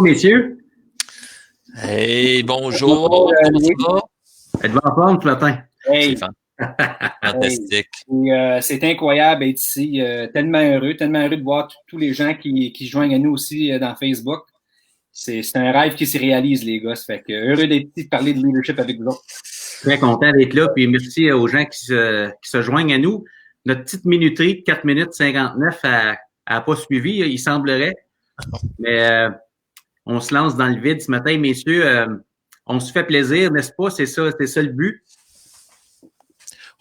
messieurs. Hey, bonjour. Comment ça va? Êtes-vous en forme ce matin? Hey. C'est fantastique. Hey. C'est incroyable d'être ici. Tellement heureux de voir tous les gens qui se joignent à nous aussi dans Facebook. C'est un rêve qui se réalise, les gars. Ça fait que heureux d'être ici, de parler de leadership avec vous autres. Très content d'être là. Puis merci aux gens qui se joignent à nous. Notre petite minuterie de 4 minutes 59 a pas suivi, il semblerait. Mais on se lance dans le vide ce matin, messieurs. On se fait plaisir, n'est-ce pas? C'est ça le but.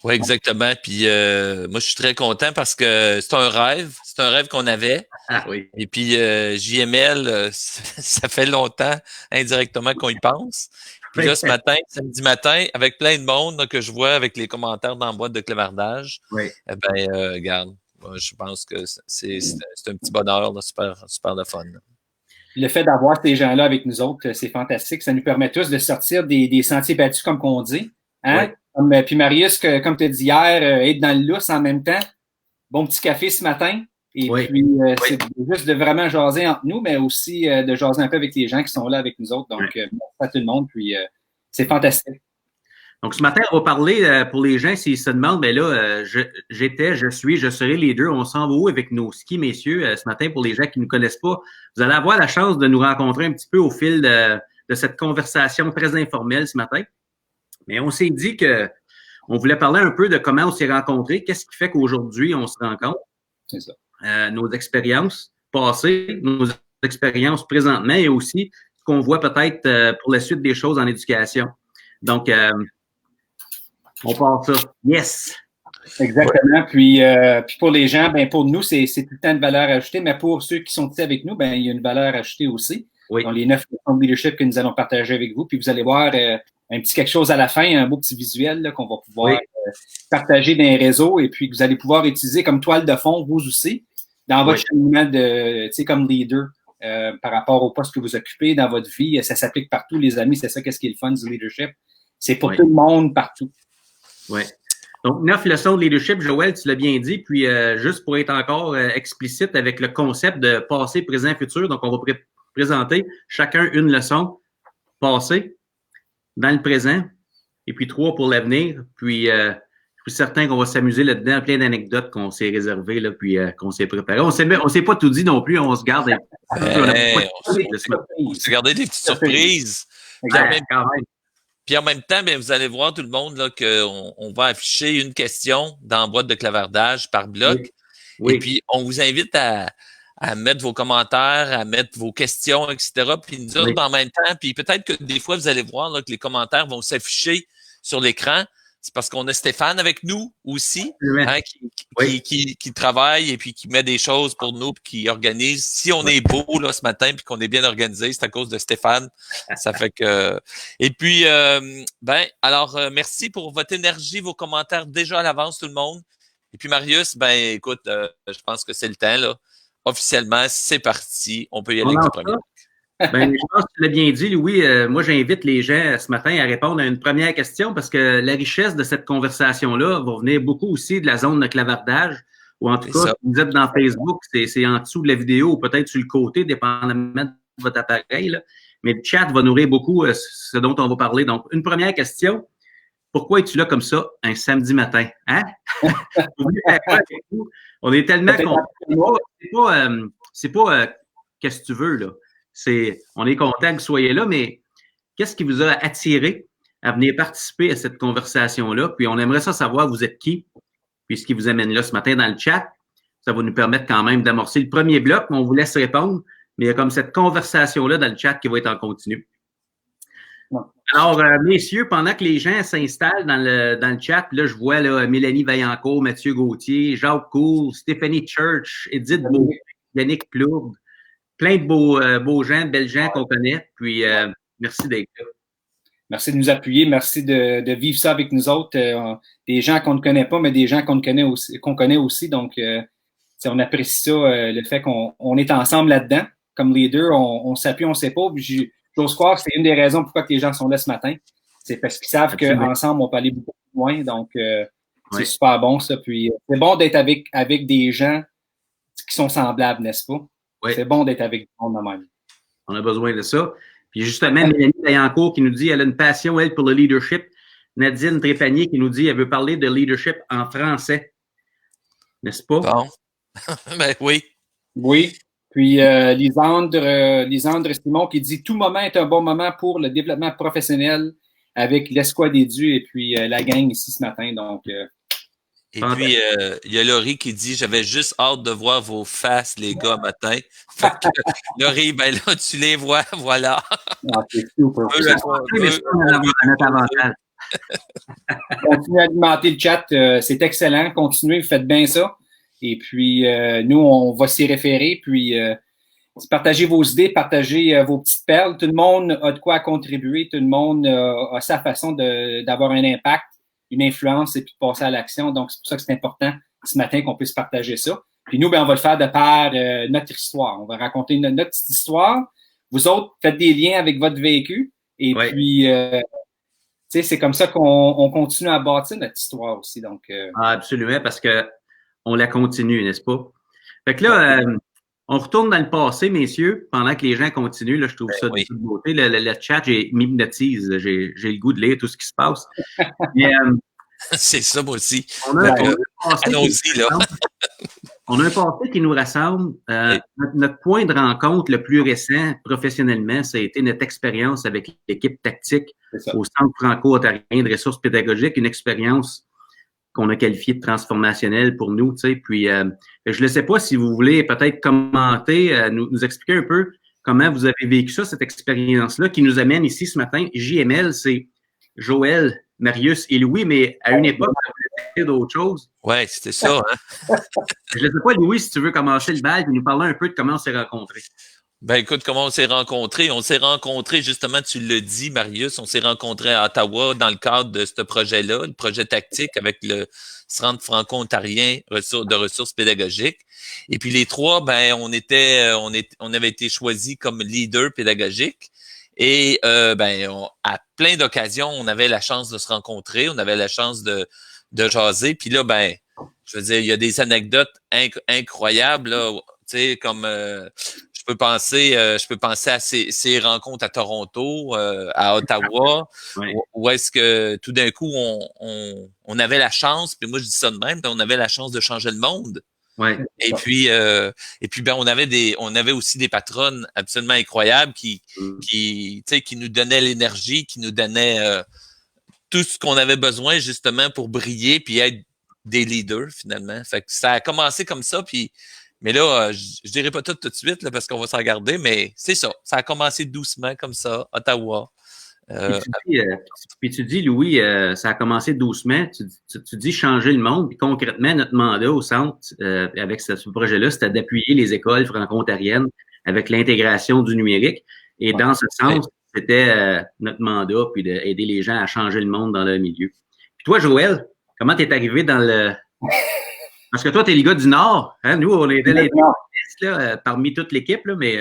Oui, exactement. Puis moi, je suis très content parce que c'est un rêve qu'on avait. Ah oui. Et puis JML, ça fait longtemps indirectement qu'on y pense. Puis là, ce matin, samedi matin, avec plein de monde là, que je vois avec les commentaires dans la boîte de clavardage, regarde, moi, je pense que c'est un petit bonheur, là, super de fun. Là. Le fait d'avoir ces gens-là avec nous autres, c'est fantastique. Ça nous permet tous de sortir des sentiers battus, comme qu'on dit. Hein? Ouais. Puis Marius, comme tu as dit hier, être dans le lousse en même temps. Bon petit café ce matin. Et puis, c'est juste de vraiment jaser entre nous, mais aussi de jaser un peu avec les gens qui sont là avec nous autres. Donc, merci à tout le monde. Puis, c'est fantastique. Donc, ce matin, on va parler pour les gens, s'ils se demandent, mais là, je serai les deux. On s'en va où avec nos skis, messieurs? Ce matin, pour les gens qui ne nous connaissent pas, vous allez avoir la chance de nous rencontrer un petit peu au fil de cette conversation très informelle ce matin. Mais on s'est dit que on voulait parler un peu de comment on s'est rencontrés, qu'est-ce qui fait qu'aujourd'hui, on se rencontre. C'est ça. Nos expériences passées, nos expériences présentement et aussi ce qu'on voit peut-être pour la suite des choses en éducation. Donc, on part ça. Yes! Exactement. Puis pour les gens, pour nous, c'est tout le temps de valeur ajoutée, mais pour ceux qui sont ici avec nous, il y a une valeur ajoutée aussi. Oui. Dans les 9 leçons de leadership que nous allons partager avec vous. Puis vous allez voir un petit quelque chose à la fin, un beau petit visuel là, qu'on va pouvoir partager dans les réseaux et puis que vous allez pouvoir utiliser comme toile de fond, vous aussi, dans votre cheminement de, tu sais, comme leader par rapport au poste que vous occupez dans votre vie. Ça s'applique partout, les amis. C'est ça, qu'est-ce qui est le fun du leadership. C'est pour tout le monde, partout. Oui. Donc, 9 leçons de leadership, Joël, tu l'as bien dit. Puis, juste pour être encore explicite avec le concept de passé, présent, futur. Donc, on va présenter chacun une leçon passée, dans le présent, et puis 3 pour l'avenir. Puis, je suis certain qu'on va s'amuser là-dedans, plein d'anecdotes qu'on s'est réservées, là, puis qu'on s'est préparé. On s'est pas tout dit non plus, on se garde. On s'est gardé des petites surprises. Puis en même temps, vous allez voir tout le monde là qu'on va afficher une question dans la boîte de clavardage par bloc. Oui. Et puis, on vous invite à mettre vos commentaires, à mettre vos questions, etc. Puis nous autres, en même temps, puis peut-être que des fois, vous allez voir là, que les commentaires vont s'afficher sur l'écran. C'est parce qu'on a Stéphane avec nous aussi, hein, qui travaille et puis qui met des choses pour nous, puis qui organise. Si on est beau là ce matin puis qu'on est bien organisé, c'est à cause de Stéphane. Ça fait que. Et puis, alors merci pour votre énergie, vos commentaires déjà à l'avance, tout le monde. Et puis Marius, écoute, je pense que c'est le temps là. Officiellement, c'est parti. On peut y aller avec le premier. Je pense que tu l'as bien dit, Louis. Moi, j'invite les gens ce matin à répondre à une première question parce que la richesse de cette conversation-là va venir beaucoup aussi de la zone de clavardage. Ou en tout cas, si vous êtes dans Facebook, c'est en dessous de la vidéo ou peut-être sur le côté, dépendamment de votre appareil. Là. Mais le chat va nourrir beaucoup ce dont on va parler. Donc, une première question. Pourquoi es-tu là comme ça un samedi matin? Hein? On est tellement contents. C'est pas qu'est-ce que tu veux, là. On est content que vous soyez là, mais qu'est-ce qui vous a attiré à venir participer à cette conversation-là? Puis on aimerait ça savoir, vous êtes qui? Puis ce qui vous amène là ce matin dans le chat. Ça va nous permettre quand même d'amorcer le premier bloc. On vous laisse répondre, mais il y a comme cette conversation-là dans le chat qui va être en continu. Alors, messieurs, pendant que les gens s'installent dans le chat, là, je vois là, Mélanie Vaillancourt, Mathieu Gauthier, Jacques Cour, Stéphanie Church, Edith Beau, Yannick Plourde, plein de beaux gens, de belles gens qu'on connaît. Puis, merci d'être là. Merci de nous appuyer. Merci de vivre ça avec nous autres. Des gens qu'on ne connaît pas, mais des gens qu'on connaît aussi. Donc, on apprécie ça, le fait qu'on est ensemble là-dedans. Comme les deux, on s'appuie, on s'épaule. J'ose croire que c'est une des raisons pourquoi les gens sont là ce matin. C'est parce qu'ils savent qu'ensemble, on peut aller beaucoup plus loin. Donc, c'est super bon, ça. Puis, c'est bon d'être avec des gens qui sont semblables, n'est-ce pas? Oui. C'est bon d'être avec du monde de même. On a besoin de ça. Puis justement, Mélanie Vaillancourt qui nous dit elle a une passion, elle, pour le leadership. Nadine Trépanier qui nous dit elle veut parler de leadership en français. N'est-ce pas? Bon. Ben oui. Oui. Puis Lisandre Simon qui dit « Tout moment est un bon moment pour le développement professionnel avec l'Escouade des Dieux et puis la gang ici ce matin. » Donc, et puis, il y a Laurie qui dit « J'avais juste hâte de voir vos faces, les gars, matin. » Fait que, Laurie, ben là, tu les vois, voilà. Ah, c'est super. Continuez à alimenter le chat, c'est excellent. Continuez, vous faites bien ça. Et puis, nous, on va s'y référer. Puis, partagez vos idées, partagez vos petites perles. Tout le monde a de quoi contribuer. Tout le monde a sa façon d'avoir un impact, une influence et puis de passer à l'action. Donc, c'est pour ça que c'est important ce matin qu'on puisse partager ça. Puis nous, ben, on va le faire de par notre histoire. On va raconter notre petite histoire. Vous autres, faites des liens avec votre vécu. Et puis, c'est comme ça qu'on continue à bâtir notre histoire aussi. Donc, absolument, parce que on la continue, n'est-ce pas? Fait que là, on retourne dans le passé, messieurs, pendant que les gens continuent. Là, je trouve ça de toute beauté. Le chat m'hypnotise. J'ai le goût de lire tout ce qui se passe. Mais, c'est ça, moi aussi. On a un passé qui nous rassemble. Notre point de rencontre le plus récent, professionnellement, ça a été notre expérience avec l'équipe tactique au Centre franco-ontarien de ressources pédagogiques, une expérience qu'on a qualifiée de transformationnelle pour nous. Tu sais. Puis, je ne sais pas si vous voulez peut-être commenter, nous expliquer un peu comment vous avez vécu ça, cette expérience-là, qui nous amène ici ce matin. JML, c'est Joël, Marius et Louis, mais à une époque, ça voulait dire d'autres choses. Oui, c'était ça. Hein? Je ne sais pas, Louis, si tu veux commencer le bal et nous parler un peu de comment on s'est rencontrés. Ben écoute, comment on s'est rencontrés? On s'est rencontrés, justement, tu le dis, Marius, on s'est rencontrés à Ottawa dans le cadre de ce projet-là, le projet tactique avec le Centre franco-ontarien de ressources pédagogiques. Et puis les trois, ben on avait été choisis comme leader pédagogique. Et à plein d'occasions, on avait la chance de se rencontrer, on avait la chance de jaser. Puis là, ben, je veux dire, il y a des anecdotes incroyables, là, tu sais, comme je peux penser à ces rencontres à Toronto, à Ottawa, où est-ce que tout d'un coup on avait la chance, puis moi je dis ça de même, on avait la chance de changer le monde. Ouais. Et puis ben on avait aussi des patronnes absolument incroyables qui nous donnaient l'énergie, qui nous donnaient tout ce qu'on avait besoin justement pour briller puis être des leaders finalement. Fait que ça a commencé comme ça, mais là, je dirais pas tout de suite là, parce qu'on va s'en garder, mais c'est ça. Ça a commencé doucement comme ça, Ottawa. Puis tu dis, Louis, ça a commencé doucement. Tu dis changer le monde. Puis concrètement, notre mandat au centre, avec ce projet-là, c'était d'appuyer les écoles franco-ontariennes avec l'intégration du numérique. Et dans ce sens, c'était notre mandat, puis d'aider les gens à changer le monde dans leur milieu. Puis toi, Joël, comment t'es arrivé dans le... Parce que toi, t'es le gars du Nord. Hein? Nous, on était les là, parmi toute l'équipe, là, mais...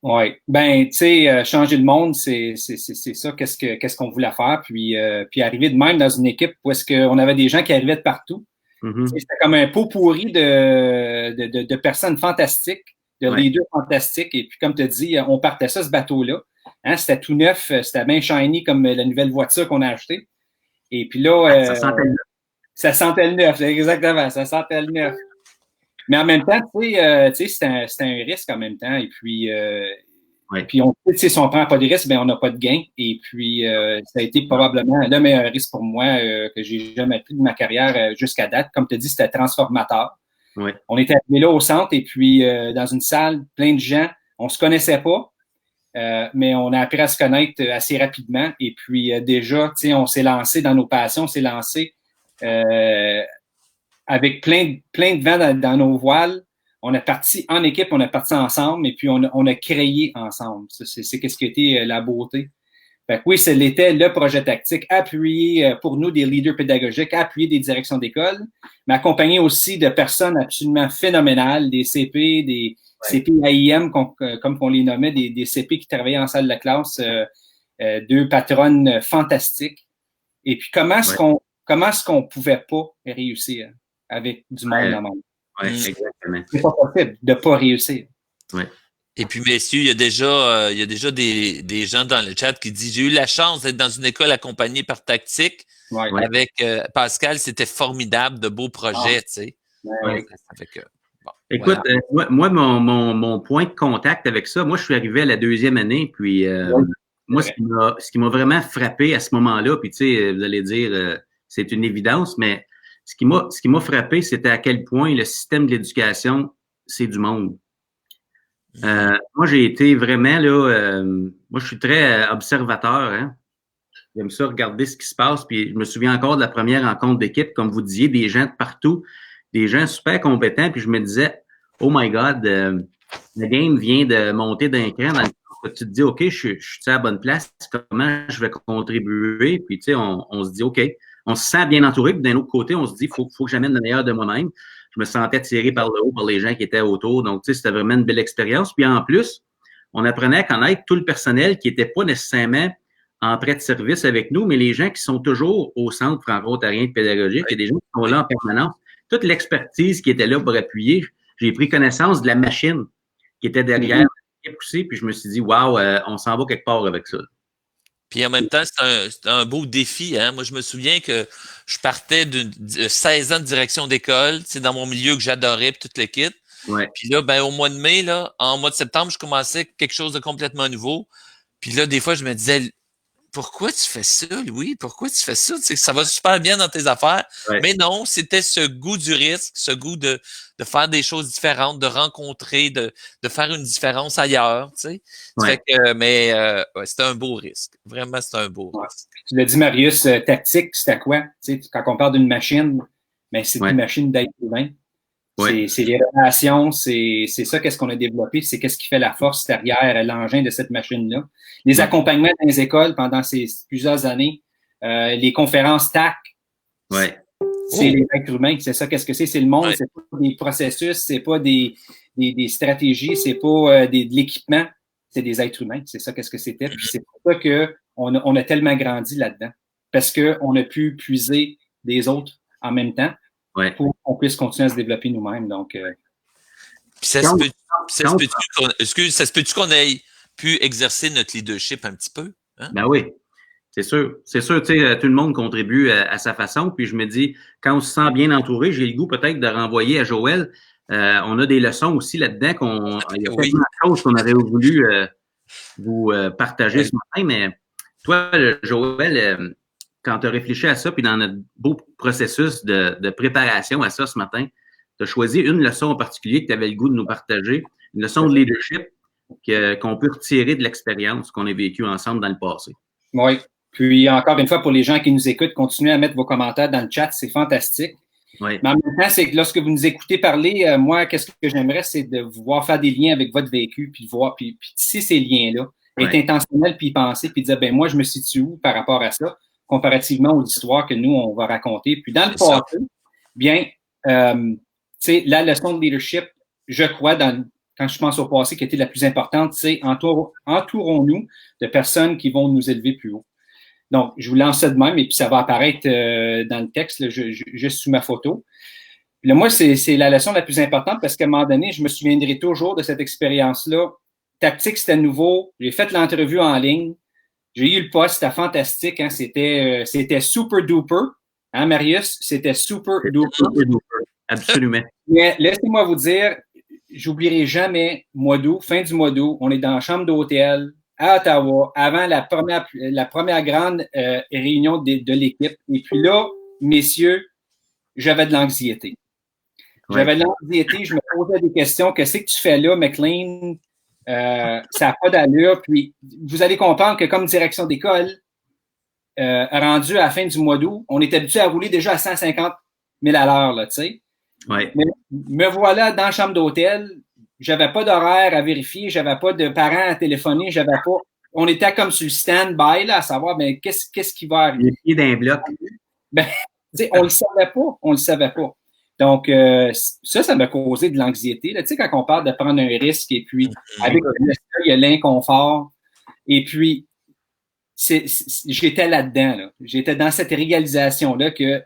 Oui. Ben, tu sais, changer le monde, c'est ça, qu'est-ce qu'on voulait faire. Puis arriver de même dans une équipe où est-ce qu'on avait des gens qui arrivaient de partout. Mm-hmm. C'était comme un pot pourri de personnes fantastiques, de leaders fantastiques. Et puis, comme tu as dit, on partait ça, ce bateau-là. Hein, c'était tout neuf, c'était bien shiny comme la nouvelle voiture qu'on a achetée. Et puis là... ça sentait le neuf. Ça sentait le neuf, exactement, ça sentait le neuf. Mais en même temps, tu sais, c'est un risque en même temps. Et puis, puis on sait, si on prend pas de risque, ben on n'a pas de gain. Et puis, ça a été probablement le meilleur risque pour moi que j'ai jamais pris de ma carrière jusqu'à date. Comme tu as dit, c'était transformateur. Ouais. On était arrivé là au centre et puis dans une salle, plein de gens. On se connaissait pas, mais on a appris à se connaître assez rapidement. Et puis déjà, tu sais, on s'est lancé dans nos passions, on s'est lancé avec plein de vent dans nos voiles. On est parti en équipe, on est parti ensemble et puis on a créé ensemble. C'est ce qui a été la beauté. Fait que oui, c'était le projet tactique, appuyer pour nous des leaders pédagogiques, appuyer des directions d'école, mais accompagner aussi de personnes absolument phénoménales, des CP, des CP AIM, comme on les nommait, des CP qui travaillaient en salle de classe, deux patronnes fantastiques. Et puis comment est-ce qu'on pouvait pas réussir avec du monde dans le monde? Oui, exactement. C'est pas possible de pas réussir. Oui. Et puis, messieurs, il y a déjà des gens dans le chat qui disent, j'ai eu la chance d'être dans une école accompagnée par Tactique. Ouais. Avec Pascal, c'était formidable, de beaux projets, tu sais. Ouais. Bon, écoute, voilà. Moi, mon point de contact avec ça, moi, je suis arrivé à la 2e année, puis moi, ce qui m'a vraiment frappé à ce moment-là, puis tu sais, vous allez dire, c'est une évidence, mais ce qui m'a frappé, c'était à quel point le système de l'éducation, c'est du monde. Moi, j'ai été vraiment, là, moi, je suis très observateur, hein. J'aime ça regarder ce qui se passe, puis je me souviens encore de la première rencontre d'équipe, comme vous disiez, des gens de partout, des gens super compétents, puis je me disais, oh my God, le game vient de monter d'un cran dans le tu te dis, OK, je suis à la bonne place, comment je vais contribuer? Puis, tu sais, on se dit, OK, on se sent bien entouré, puis d'un autre côté, on se dit, faut que j'amène le meilleur de moi-même. Je me sentais tiré par le haut par les gens qui étaient autour, donc, tu sais, c'était vraiment une belle expérience. Puis, en plus, on apprenait à connaître tout le personnel qui n'était pas nécessairement en prêt de service avec nous, mais les gens qui sont toujours au centre franco-ontarien de pédagogique, il y a des gens qui sont là en permanence. Toute l'expertise qui était là pour appuyer, j'ai pris connaissance de la machine qui était derrière l'équipe aussi, puis je me suis dit, waouh, on s'en va quelque part avec ça. Puis en même temps, c'est un beau défi. Hein? Moi, je me souviens que je partais de 16 ans de direction d'école, c'est dans mon milieu que j'adorais, puis toute l'équipe. Ouais. Puis là, ben, au mois de mai, là, en mois de septembre, je commençais quelque chose de complètement nouveau. Puis là, des fois, je me disais, pourquoi tu fais ça, Louis? Pourquoi tu fais ça? Tu sais, ça va super bien dans tes affaires. Ouais. Mais non, c'était ce goût du risque, ce goût de faire des choses différentes, de rencontrer, de faire une différence ailleurs, tu sais. Ouais. Fait que, ouais, c'était un beau risque. Vraiment, c'était un beau risque. Tu l'as dit, Marius, tactique, c'était quoi? Tu sais, quand on parle d'une machine, ben, c'est une machine d'être humain. Ouais. C'est les relations, c'est ça qu'est-ce qu'on a développé, c'est qu'est-ce qui fait la force derrière l'engin de cette machine-là. Les accompagnements dans les écoles pendant ces plusieurs années, les conférences TAC, c'est les êtres humains, c'est ça qu'est-ce que c'est le monde, c'est pas des processus, c'est pas des stratégies, c'est pas de l'équipement, c'est des êtres humains, c'est ça qu'est-ce que c'était. Puis c'est pour ça que on a tellement grandi là-dedans, parce que on a pu puiser des autres en même temps. Ouais. Pour qu'on puisse continuer à se développer nous-mêmes. Donc, ça se peut-tu qu'on ait pu exercer notre leadership un petit peu? Hein? Ben oui, c'est sûr. C'est sûr, tu sais, tout le monde contribue à sa façon. Puis je me dis, quand on se sent bien entouré, j'ai le goût peut-être de renvoyer à Joël. On a des leçons aussi là-dedans il y a plein de choses qu'on aurait voulu vous partager ce matin. Mais toi, Joël, quand tu as réfléchi à ça, puis dans notre beau processus de préparation à ça ce matin, tu as choisi une leçon en particulier que tu avais le goût de nous partager, une leçon de leadership qu'on peut retirer de l'expérience qu'on a vécue ensemble dans le passé. Oui. Puis, encore une fois, pour les gens qui nous écoutent, continuez à mettre vos commentaires dans le chat, c'est fantastique. Oui. Mais en même temps, c'est que lorsque vous nous écoutez parler, moi, qu'est-ce que j'aimerais, c'est de vous voir faire des liens avec votre vécu, puis voir, puis tisser ces liens-là, être intentionnel, puis y penser, puis dire, ben moi, je me situe où par rapport à ça, comparativement aux histoires que nous, on va raconter. Puis dans le passé, bien, tu sais, la leçon de leadership, je crois, quand je pense au passé, qui était la plus importante, c'est entourons-nous de personnes qui vont nous élever plus haut. Donc, je vous lance ça de même, et puis ça va apparaître dans le texte, là, juste sous ma photo. Puis là, moi, c'est la leçon la plus importante parce qu'à un moment donné, je me souviendrai toujours de cette expérience-là. Tactique, c'était nouveau. J'ai fait l'entrevue en ligne. J'ai eu le poste, c'était fantastique, hein, c'était super duper, hein, Marius? C'était super duper. Absolument. Mais laissez-moi vous dire, j'oublierai jamais mois d'août, fin du mois d'août, on est dans la chambre d'hôtel à Ottawa, avant la première grande réunion de l'équipe. Et puis là, messieurs, j'avais de l'anxiété. J'avais de l'anxiété, je me posais des questions. Qu'est-ce que tu fais là, McLean? Ça n'a pas d'allure. Puis, vous allez comprendre que comme direction d'école, rendu à la fin du mois d'août, on est habitué à rouler déjà à 150 000 à l'heure, là, tu sais. Ouais. Mais me voilà dans la chambre d'hôtel. J'avais pas d'horaire à vérifier, j'avais pas de parents à téléphoner, j'avais pas. On était comme sur le stand-by, là, à savoir, ben, qu'est-ce qui va arriver? Les pieds d'un bloc. Ben, on le savait pas. Donc, ça m'a causé de l'anxiété. Tu sais, quand on parle de prendre un risque, et puis, avec le risque, il y a l'inconfort. Et puis, j'étais là-dedans, là. J'étais dans cette réalisation-là que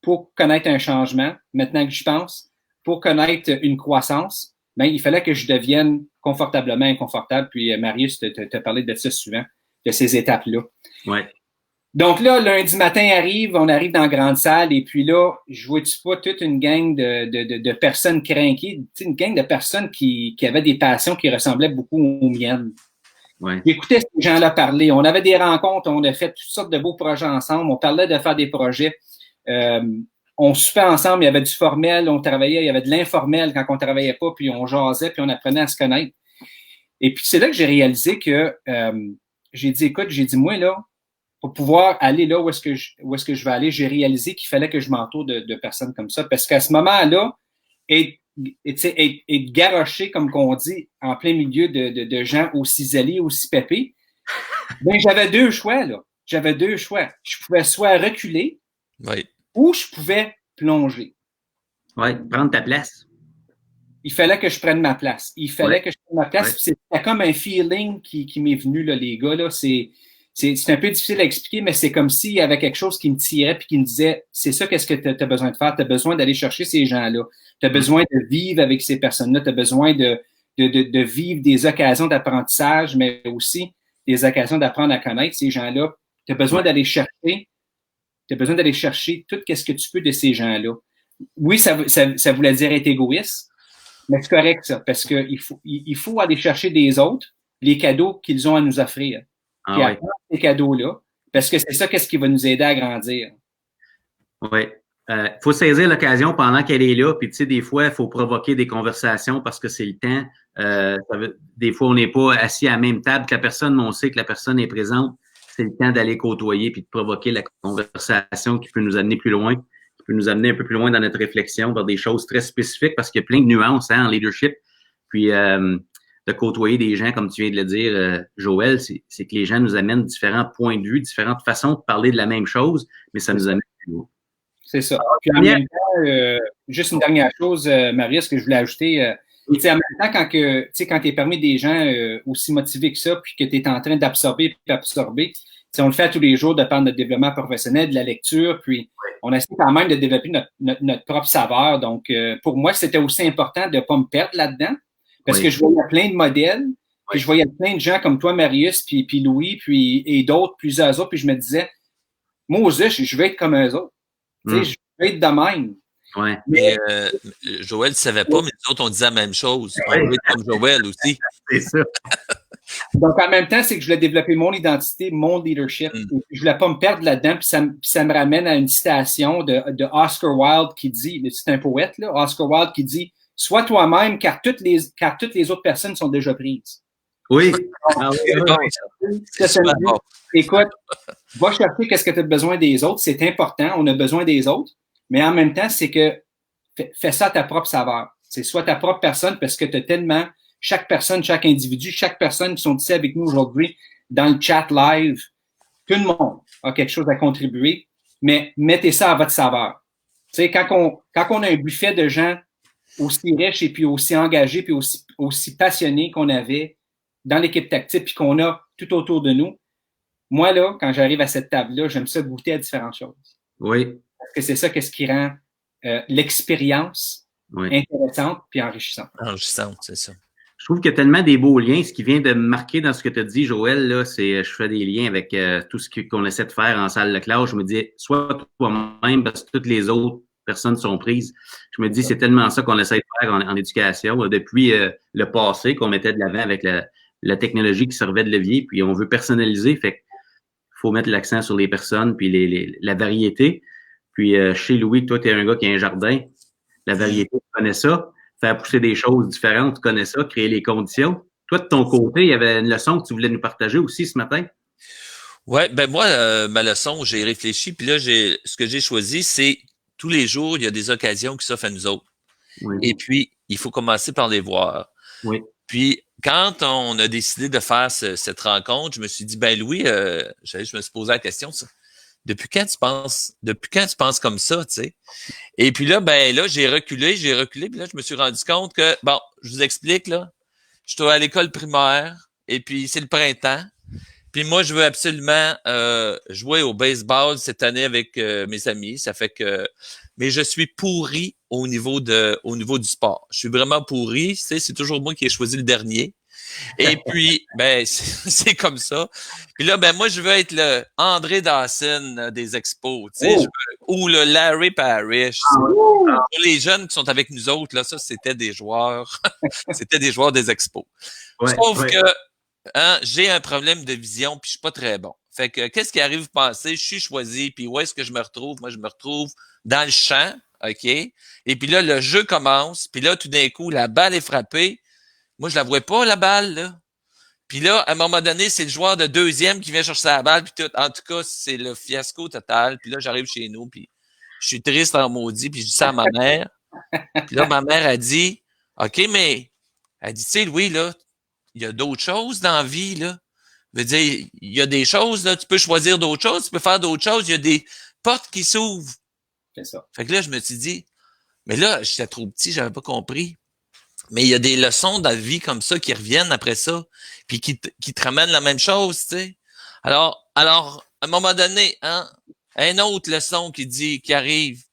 pour connaître un changement, maintenant que j'y pense, pour connaître une croissance, ben, il fallait que je devienne confortablement inconfortable. Puis Marius t'a parlé de ça souvent, de ces étapes-là. Ouais. Donc là, lundi matin on arrive dans la grande salle, et puis là, je vois-tu pas toute une gang de personnes crinquées, une gang de personnes qui avaient des passions qui ressemblaient beaucoup aux miennes. Ouais. J'écoutais ces gens-là parler. On avait des rencontres, on a fait toutes sortes de beaux projets ensemble. On parlait de faire des projets. On soupait ensemble, il y avait du formel, on travaillait, il y avait de l'informel quand on travaillait pas, puis on jasait, puis on apprenait à se connaître. Et puis c'est là que j'ai réalisé que j'ai dit, moi, là, pour pouvoir aller là où est-ce que je vais aller, j'ai réalisé qu'il fallait que je m'entoure de personnes comme ça. Parce qu'à ce moment-là, être garoché, comme qu'on dit, en plein milieu de gens aussi zélés, aussi pépés, ben j'avais deux choix, là. J'avais deux choix. Je pouvais soit reculer, ou je pouvais plonger. Oui, prendre ta place. Il fallait que je prenne ma place. Il fallait que je prenne ma place. C'était comme un feeling qui m'est venu, là, les gars. Là. C'est un peu difficile à expliquer, mais c'est comme s'il y avait quelque chose qui me tirait et qui me disait, c'est ça, qu'est-ce que tu as besoin de faire? Tu as besoin d'aller chercher ces gens-là. Tu as besoin de vivre avec ces personnes-là. Tu as besoin de vivre des occasions d'apprentissage, mais aussi des occasions d'apprendre à connaître ces gens-là. Tu as besoin d'aller chercher. Tu as besoin d'aller chercher tout ce que tu peux de ces gens-là. Oui, ça voulait dire être égoïste, mais c'est correct, ça, parce qu'il faut aller chercher des autres les cadeaux qu'ils ont à nous offrir. Puis apprendre ces cadeaux-là, parce que c'est ça qu'est-ce qui va nous aider à grandir. Oui. Faut saisir l'occasion pendant qu'elle est là. Puis, tu sais, des fois, il faut provoquer des conversations parce que c'est le temps. Des fois, on n'est pas assis à la même table que la personne, mais on sait que la personne est présente. C'est le temps d'aller côtoyer puis de provoquer la conversation qui peut nous amener plus loin, qui peut nous amener un peu plus loin dans notre réflexion, vers des choses très spécifiques parce qu'il y a plein de nuances en leadership. Puis, de côtoyer des gens, comme tu viens de le dire, Joël, c'est que les gens nous amènent différents points de vue, différentes façons de parler de la même chose, mais ça nous amène plus loin. C'est ça. Puis en même temps, juste une dernière chose, Marie, ce que je voulais ajouter, en même temps, quand tu es parmi des gens aussi motivés que ça, puis que tu es en train d'absorber, on le fait tous les jours de par notre développement professionnel, de la lecture, puis on essaie quand même de développer notre propre saveur. Donc, pour moi, c'était aussi important de ne pas me perdre là-dedans, parce que je voyais plein de modèles, puis je voyais plein de gens comme toi, Marius, puis Louis, et d'autres, plusieurs autres, puis je me disais, moi, je vais être comme eux autres. Je vais être de même. Ouais. Mais Joël ne savait pas, mais nous autres, on disait la même chose. On veut être comme Joël aussi. C'est ça. Donc, en même temps, c'est que je voulais développer mon identité, mon leadership. Et je voulais pas me perdre là-dedans. Puis ça me ramène à une citation de Oscar Wilde qui dit, c'est un poète, là, Oscar Wilde qui dit, « Sois toi-même, car toutes les autres personnes sont déjà prises. » Oui. Écoute, va chercher qu'est-ce que tu as besoin des autres. C'est important, on a besoin des autres. Mais en même temps, c'est que fais ça à ta propre saveur. C'est soit ta propre personne, parce que tu as tellement, chaque personne, chaque individu, chaque personne qui sont ici avec nous aujourd'hui dans le chat live, tout le monde a quelque chose à contribuer, mais mettez ça à votre saveur. Tu sais, quand on a un buffet de gens aussi riches et puis aussi engagés puis aussi passionnés qu'on avait dans l'équipe tactique puis qu'on a tout autour de nous, moi, là, quand j'arrive à cette table-là, j'aime ça goûter à différentes choses. Oui. Parce que c'est ça qu'est-ce qui rend l'expérience intéressante puis enrichissante. Enrichissante, c'est ça. Je trouve qu'il y a tellement des beaux liens. Ce qui vient de me marquer dans ce que tu as dit, Joël, là, c'est je fais des liens avec tout ce qu'on essaie de faire en salle de classe. Je me dis, sois toi-même parce que toutes les autres personnes sont prises. Je me dis, c'est tellement ça qu'on essaie de faire en éducation depuis le passé, qu'on mettait de l'avant avec la technologie qui servait de levier, puis on veut personnaliser. Fait qu'il faut mettre l'accent sur les personnes, puis la variété. Puis chez Louis, toi, tu es un gars qui a un jardin. La variété, tu connais ça. Faire pousser des choses différentes, tu connais ça, créer les conditions. Toi, de ton côté, il y avait une leçon que tu voulais nous partager aussi ce matin. Oui, ben moi, ma leçon, j'ai réfléchi, puis là, ce que j'ai choisi, c'est tous les jours, il y a des occasions qui s'offrent à nous autres. Oui. Et puis, il faut commencer par les voir. Oui. Puis, quand on a décidé de faire cette rencontre, je me suis dit, ben Louis, je me suis posé la question, ça. Depuis quand tu penses comme ça, tu sais? Et puis là, j'ai reculé, puis là, je me suis rendu compte que, bon, je vous explique, là, je suis à l'école primaire, et puis c'est le printemps, Puis moi, je veux absolument jouer au baseball cette année avec mes amis. Ça fait que, mais je suis pourri au niveau du sport. Je suis vraiment pourri. Tu sais, c'est toujours moi qui ai choisi le dernier. Et puis, ben, c'est comme ça. Puis là, ben, moi, je veux être le André Dawson des expos, tu sais, ou le Larry Parrish. Pour les jeunes qui sont avec nous autres, là, ça, c'était des joueurs. C'était des joueurs des expos. Sauf que, j'ai un problème de vision, puis je suis pas très bon. Fait que, qu'est-ce qui arrive passer? Je suis choisi, puis où est-ce que je me retrouve? Moi, je me retrouve dans le champ, OK? Et puis là, le jeu commence, puis là, tout d'un coup, la balle est frappée. Moi, je la vois pas, la balle, là. Puis là, à un moment donné, c'est le joueur de deuxième qui vient chercher la balle, puis tout. En tout cas, c'est le fiasco total. Puis là, j'arrive chez nous, puis je suis triste en maudit, puis je dis ça à ma mère. Puis là, ma mère a dit, OK, mais, elle dit, tu sais, Louis, là, il y a d'autres choses dans la vie, là. Je veux dire, il y a des choses, là, tu peux choisir d'autres choses, tu peux faire d'autres choses, il y a des portes qui s'ouvrent. C'est ça. Fait que là, je me suis dit, mais là, j'étais trop petit, j'avais pas compris. Mais il y a des leçons dans la vie comme ça qui reviennent après ça, puis qui te ramènent la même chose, tu sais. Alors, à un moment donné, une autre leçon qui arrive.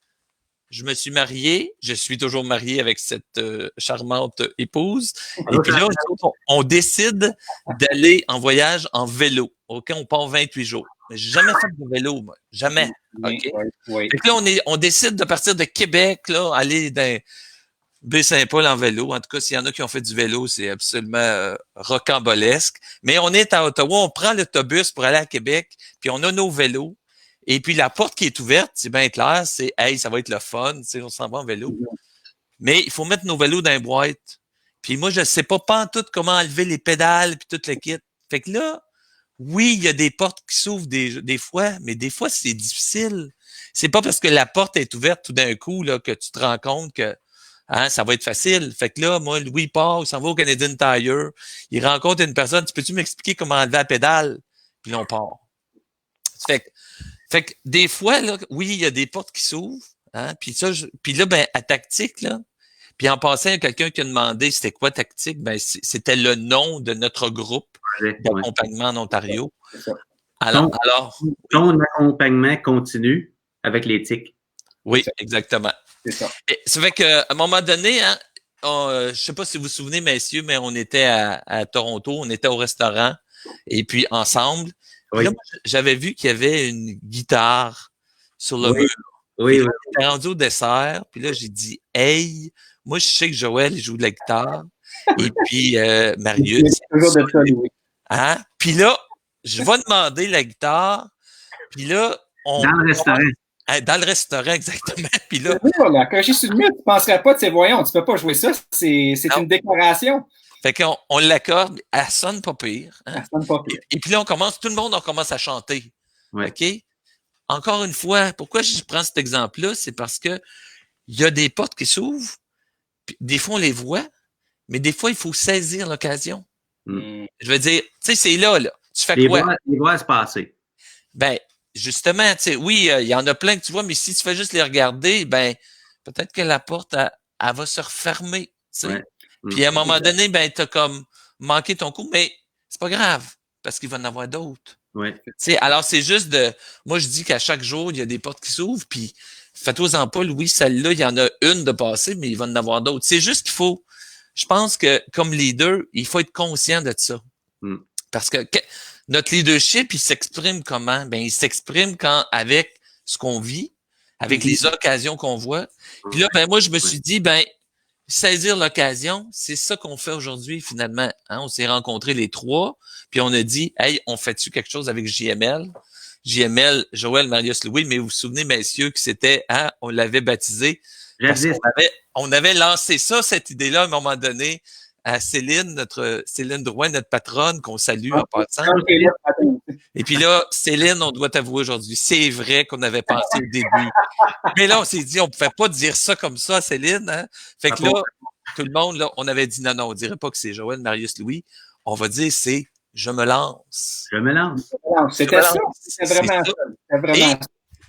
Je me suis marié, je suis toujours marié avec cette charmante épouse. Et puis là, on décide d'aller en voyage en vélo. OK, on part 28 jours. Mais j'ai jamais fait de vélo, moi. Jamais. OK? Oui. Fait que là, on décide de partir de Québec, là, aller dans Baie-Saint-Paul en vélo. En tout cas, s'il y en a qui ont fait du vélo, c'est absolument rocambolesque. Mais on est à Ottawa, on prend l'autobus pour aller à Québec, puis on a nos vélos. Et puis la porte qui est ouverte, c'est bien clair, c'est « Hey, ça va être le fun, tu sais, on s'en va en vélo. » Mais il faut mettre nos vélos dans les boîtes. Puis moi, je ne sais pas pantoute comment enlever les pédales puis tout le kit. Fait que là, oui, il y a des portes qui s'ouvrent des fois, mais des fois, c'est difficile. C'est pas parce que la porte est ouverte tout d'un coup là, que tu te rends compte que ça va être facile. Fait que là, moi, Louis part, il s'en va au Canadian Tire, il rencontre une personne, tu peux-tu m'expliquer comment enlever la pédale? Puis là, on part. Fait que des fois, là, oui, il y a des portes qui s'ouvrent. Puis là, ben, à tactique, là, puis en passant, il y a quelqu'un qui a demandé c'était quoi tactique, ben, c'était le nom de notre groupe d'accompagnement en Ontario. Alors, ton accompagnement continue avec l'éthique. Oui, exactement. C'est ça. Ça fait qu'à un moment donné, je sais pas si vous vous souvenez, messieurs, mais on était à Toronto, on était au restaurant, et puis ensemble. Puis là, moi, j'avais vu qu'il y avait une guitare sur le mur. Oui. On était rendu au dessert, puis là, j'ai dit « Hey, moi, je sais que Joël, il joue de la guitare. » Et puis, Marius. Toujours de ça, Louis. Puis là, je vais demander la guitare, puis là, dans le restaurant. Dans le restaurant, exactement. Puis là. Oui, on l'a accroché sur le mur, tu ne penserais pas de ces voyons, tu ne peux pas jouer ça, c'est une décoration. Fait qu'on l'accorde, elle sonne pas pire. Elle sonne pas pire. Et puis là, tout le monde, on commence à chanter. Ouais. OK? Encore une fois, pourquoi je prends cet exemple-là? C'est parce que il y a des portes qui s'ouvrent, puis des fois, on les voit, mais des fois, il faut saisir l'occasion. Je veux dire, tu sais, c'est là. Tu fais quoi? Les voir se passer. Ben, justement, tu sais, oui, il y en a plein que tu vois, mais si tu fais juste les regarder, ben, peut-être que la porte, elle va se refermer, tu sais. Ouais. Puis à un moment donné, ben, t'as comme manqué ton coup, mais c'est pas grave, parce qu'il va en avoir d'autres. Ouais. Tu sais, alors c'est juste moi je dis qu'à chaque jour, il y a des portes qui s'ouvrent, puis fais-toi-en pas, Louis, celle-là, il y en a une de passée, mais il va en avoir d'autres. C'est juste qu'il faut, je pense que comme leader, il faut être conscient de ça. Parce que notre leadership, il s'exprime comment? Ben, il s'exprime avec ce qu'on vit, avec les occasions qu'on voit. Puis là, ben, moi, je me suis dit, ben, saisir l'occasion, c'est ça qu'on fait aujourd'hui, finalement. On s'est rencontrés les trois, puis on a dit, hey, on fait-tu quelque chose avec JML? JML, Joël, Marius, Louis, mais vous vous souvenez, messieurs, que c'était, on l'avait baptisé. On avait lancé ça, cette idée-là, à un moment donné, à Céline Drouin, notre patronne, qu'on salue en passant. Et puis là, Céline, on doit t'avouer aujourd'hui, c'est vrai qu'on avait pensé au début. Mais là, on s'est dit, on pouvait pas dire ça comme ça à Céline. Fait que là, tout le monde, là, on avait dit non, on dirait pas que c'est Joël, Marius, Louis. On va dire c'est « je me lance ». Je me lance. C'était ça. C'était vraiment ça.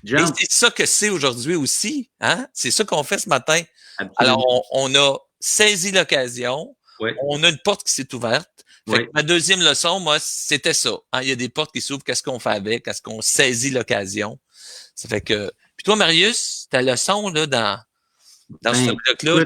Et c'est ça que c'est aujourd'hui aussi. C'est ça qu'on fait ce matin. Absolument. Alors, on a saisi l'occasion. Ouais. On a une porte qui s'est ouverte. Fait que ma deuxième leçon, moi, c'était ça. Hein, il y a des portes qui s'ouvrent, qu'est-ce qu'on fait avec? Est-ce qu'on saisit l'occasion? Ça fait que. Puis toi, Marius, ta leçon là, dans ce bloc-là,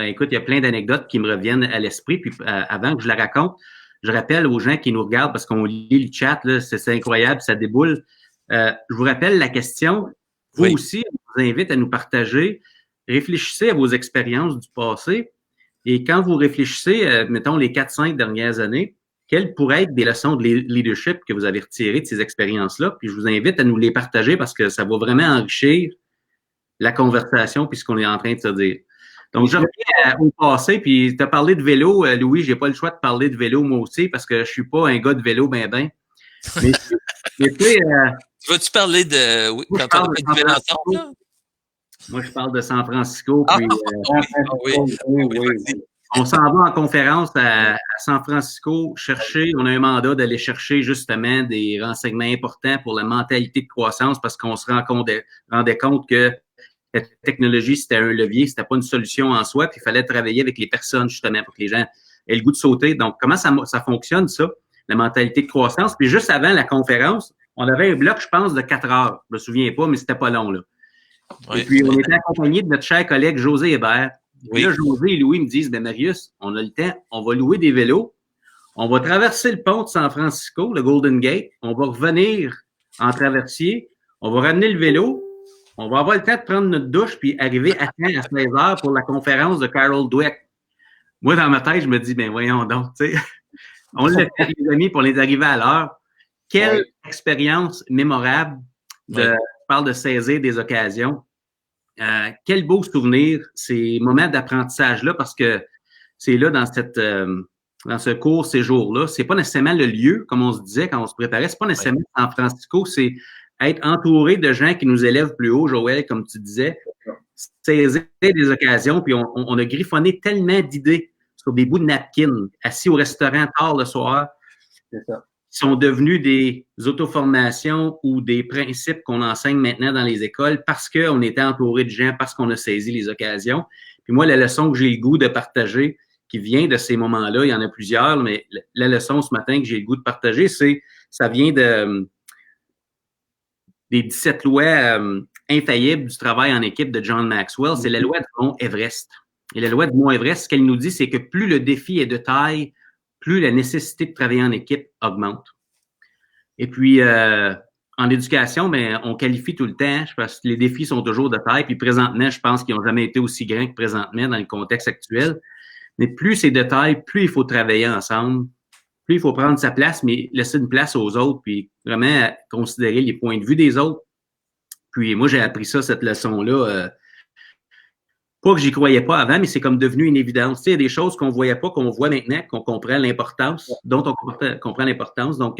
écoute, il y a plein d'anecdotes qui me reviennent à l'esprit. Puis avant que je la raconte, je rappelle aux gens qui nous regardent, parce qu'on lit le chat, là, c'est incroyable, ça déboule. Je vous rappelle la question. Vous aussi, on vous invite à nous partager. Réfléchissez à vos expériences du passé. Et quand vous réfléchissez, mettons, les 4-5 dernières années, quelles pourraient être des leçons de leadership que vous avez retirées de ces expériences-là? Puis je vous invite à nous les partager parce que ça va vraiment enrichir la conversation puis ce qu'on est en train de se dire. Donc, je reviens au passé, puis tu as parlé de vélo, Louis, j'ai pas le choix de parler de vélo moi aussi parce que je suis pas un gars de vélo ben. Mais tu sais... Veux-tu parler de... Oui, quand on a fait du vélo ensemble, là? Moi, je parle de San Francisco. Puis, oui. On s'en va en conférence à San Francisco chercher, on a un mandat d'aller chercher justement des renseignements importants pour la mentalité de croissance parce qu'on se rendait compte que la technologie, c'était un levier, c'était pas une solution en soi, puis il fallait travailler avec les personnes justement pour que les gens aient le goût de sauter. Donc, comment ça fonctionne, ça, la mentalité de croissance? Puis juste avant la conférence, on avait un bloc, je pense, de 4 heures. Je me souviens pas, mais c'était pas long, là. Et puis, on était accompagné de notre cher collègue José Hébert. Et là, José et Louis me disent, Marius, on a le temps, on va louer des vélos, on va traverser le pont de San Francisco, le Golden Gate, on va revenir en traversier, on va ramener le vélo, on va avoir le temps de prendre notre douche puis arriver à temps à 16 heures pour la conférence de Carol Dweck. Moi, dans ma tête, je me dis, voyons donc, tu sais, on l'a fait, les amis, pour les arriver à l'heure. Quelle expérience mémorable je parle de saisir des occasions. Quel beau souvenir, ces moments d'apprentissage-là, parce que c'est là, dans ce court séjour-là, c'est pas nécessairement le lieu, comme on se disait quand on se préparait, c'est pas nécessairement San Francisco, c'est être entouré de gens qui nous élèvent plus haut, Joël, comme tu disais, saisir des occasions, puis on a griffonné tellement d'idées sur des bouts de napkin, assis au restaurant tard le soir. C'est ça. Sont devenus des auto-formations ou des principes qu'on enseigne maintenant dans les écoles parce qu'on était entouré de gens, parce qu'on a saisi les occasions. Puis moi, la leçon que j'ai le goût de partager, qui vient de ces moments-là, il y en a plusieurs, mais la leçon ce matin que j'ai le goût de partager, ça vient des 17 lois infaillibles du travail en équipe de John Maxwell. C'est la loi du Mont Everest. Et la loi du Mont Everest, ce qu'elle nous dit, c'est que plus le défi est de taille, plus la nécessité de travailler en équipe augmente. Et puis, en éducation, on qualifie tout le temps, parce que les défis sont toujours de taille, puis présentement, je pense qu'ils n'ont jamais été aussi grands que présentement dans le contexte actuel. Mais plus c'est de taille, plus il faut travailler ensemble, plus il faut prendre sa place, mais laisser une place aux autres, puis vraiment considérer les points de vue des autres. Puis moi, j'ai appris ça, cette leçon-là, pas que j'y croyais pas avant, mais c'est comme devenu une évidence. Tu sais, il y a des choses qu'on voyait pas, qu'on voit maintenant, qu'on comprend l'importance, dont on comprend l'importance. Donc,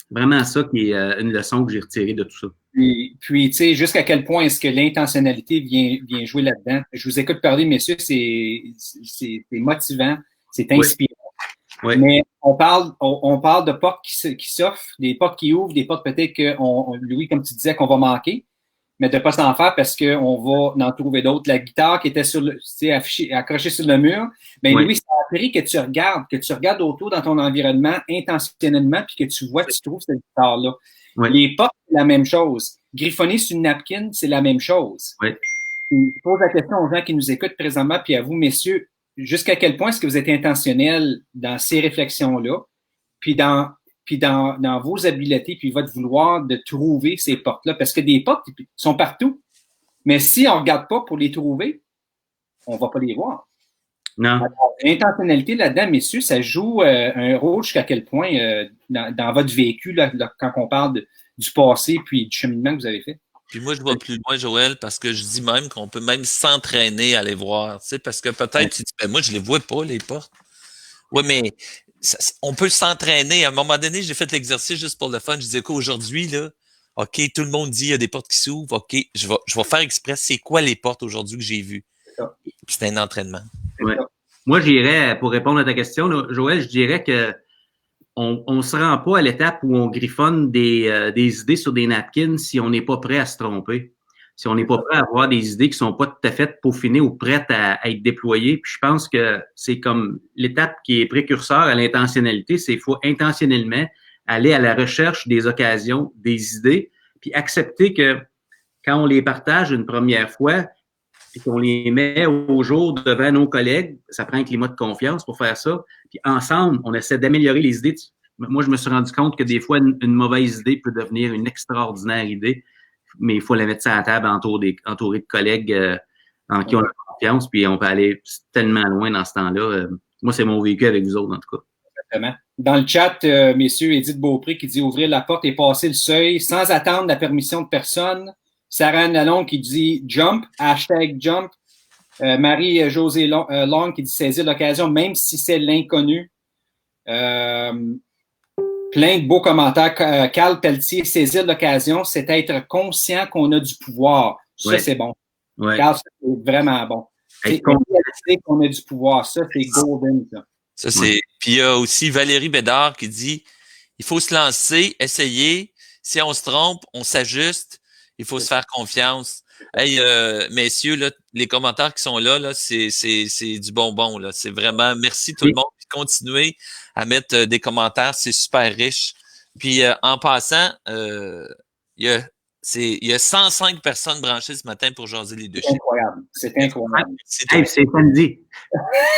vraiment ça qui est une leçon que j'ai retirée de tout ça. Puis tu sais, jusqu'à quel point est-ce que l'intentionnalité vient jouer là-dedans? Je vous écoute parler, messieurs, c'est motivant, c'est inspirant. Oui. Mais on parle de portes qui s'offrent, des portes qui ouvrent, des portes peut-être que Louis, comme tu disais, qu'on va manquer. Mais de pas s'en faire parce qu'on va en trouver d'autres. La guitare qui était accrochée sur le mur. Louis, ça a appris que tu regardes autour dans ton environnement intentionnellement puis que tu trouves cette guitare-là. Oui. Les portes, c'est la même chose. Griffonner sur une napkin, c'est la même chose. Oui. Je pose la question aux gens qui nous écoutent présentement puis à vous, messieurs, jusqu'à quel point est-ce que vous êtes intentionnels dans ces réflexions-là puis dans vos habiletés puis votre vouloir de trouver ces portes-là. Parce que des portes sont partout. Mais si on ne regarde pas pour les trouver, on ne va pas les voir. Non. Alors, l'intentionnalité là-dedans, messieurs, ça joue un rôle jusqu'à quel point dans votre vécu, là, quand on parle du passé puis du cheminement que vous avez fait. Puis moi, je vais plus loin, Joël, parce que je dis même qu'on peut même s'entraîner à les voir. Tu sais, parce que peut-être tu dis, moi, je les vois pas, les portes. Oui, mais on peut s'entraîner. À un moment donné, j'ai fait l'exercice juste pour le fun. Je disais qu'aujourd'hui, là, OK, tout le monde dit il y a des portes qui s'ouvrent. OK, je vais faire exprès. C'est quoi les portes aujourd'hui que j'ai vues? C'est un entraînement. Ouais. Moi, j'irais, pour répondre à ta question, là, Joël, je dirais que on se rend pas à l'étape où on griffonne des idées sur des napkins si on n'est pas prêt à se tromper. si on n'est pas prêt à avoir des idées qui ne sont pas tout à fait peaufinées ou prêtes à être déployées. Puis je pense que c'est comme l'étape qui est précurseur à l'intentionnalité, c'est qu'il faut intentionnellement aller à la recherche des occasions, des idées, puis accepter que quand on les partage une première fois, et qu'on les met au jour devant nos collègues, ça prend un climat de confiance pour faire ça. Puis ensemble, on essaie d'améliorer les idées. Moi, je me suis rendu compte que des fois, une mauvaise idée peut devenir une extraordinaire idée, mais il faut la mettre à la table entouré de collègues en qui on a confiance, puis on peut aller tellement loin dans ce temps-là. Moi, c'est mon vécu avec vous autres, en tout cas. Exactement. Dans le chat, messieurs, Edith Beaupré qui dit « Ouvrir la porte et passer le seuil sans attendre la permission de personne ». Sarah Lalonde qui dit « Jump », #jump. Marie-Josée Long qui dit « Saisir l'occasion, même si c'est l'inconnu ». Plein de beaux commentaires. Carl Pelletier, saisir l'occasion, c'est être conscient qu'on a du pouvoir. Ça, c'est bon. Ouais. Carl, c'est vraiment bon. C'est qu'on a du pouvoir. Ça, c'est golden, ça. Ça, c'est. Puis il y a aussi Valérie Bédard qui dit il faut se lancer, essayer. Si on se trompe, on s'ajuste. Il faut se faire confiance. Hey, messieurs, là, les commentaires qui sont là, c'est du bonbon. Là. C'est vraiment merci tout le monde. Continuez à mettre des commentaires, c'est super riche. Puis en passant, il y a 105 personnes branchées ce matin pour jaser les deux chiffres. C'est incroyable. C'est samedi.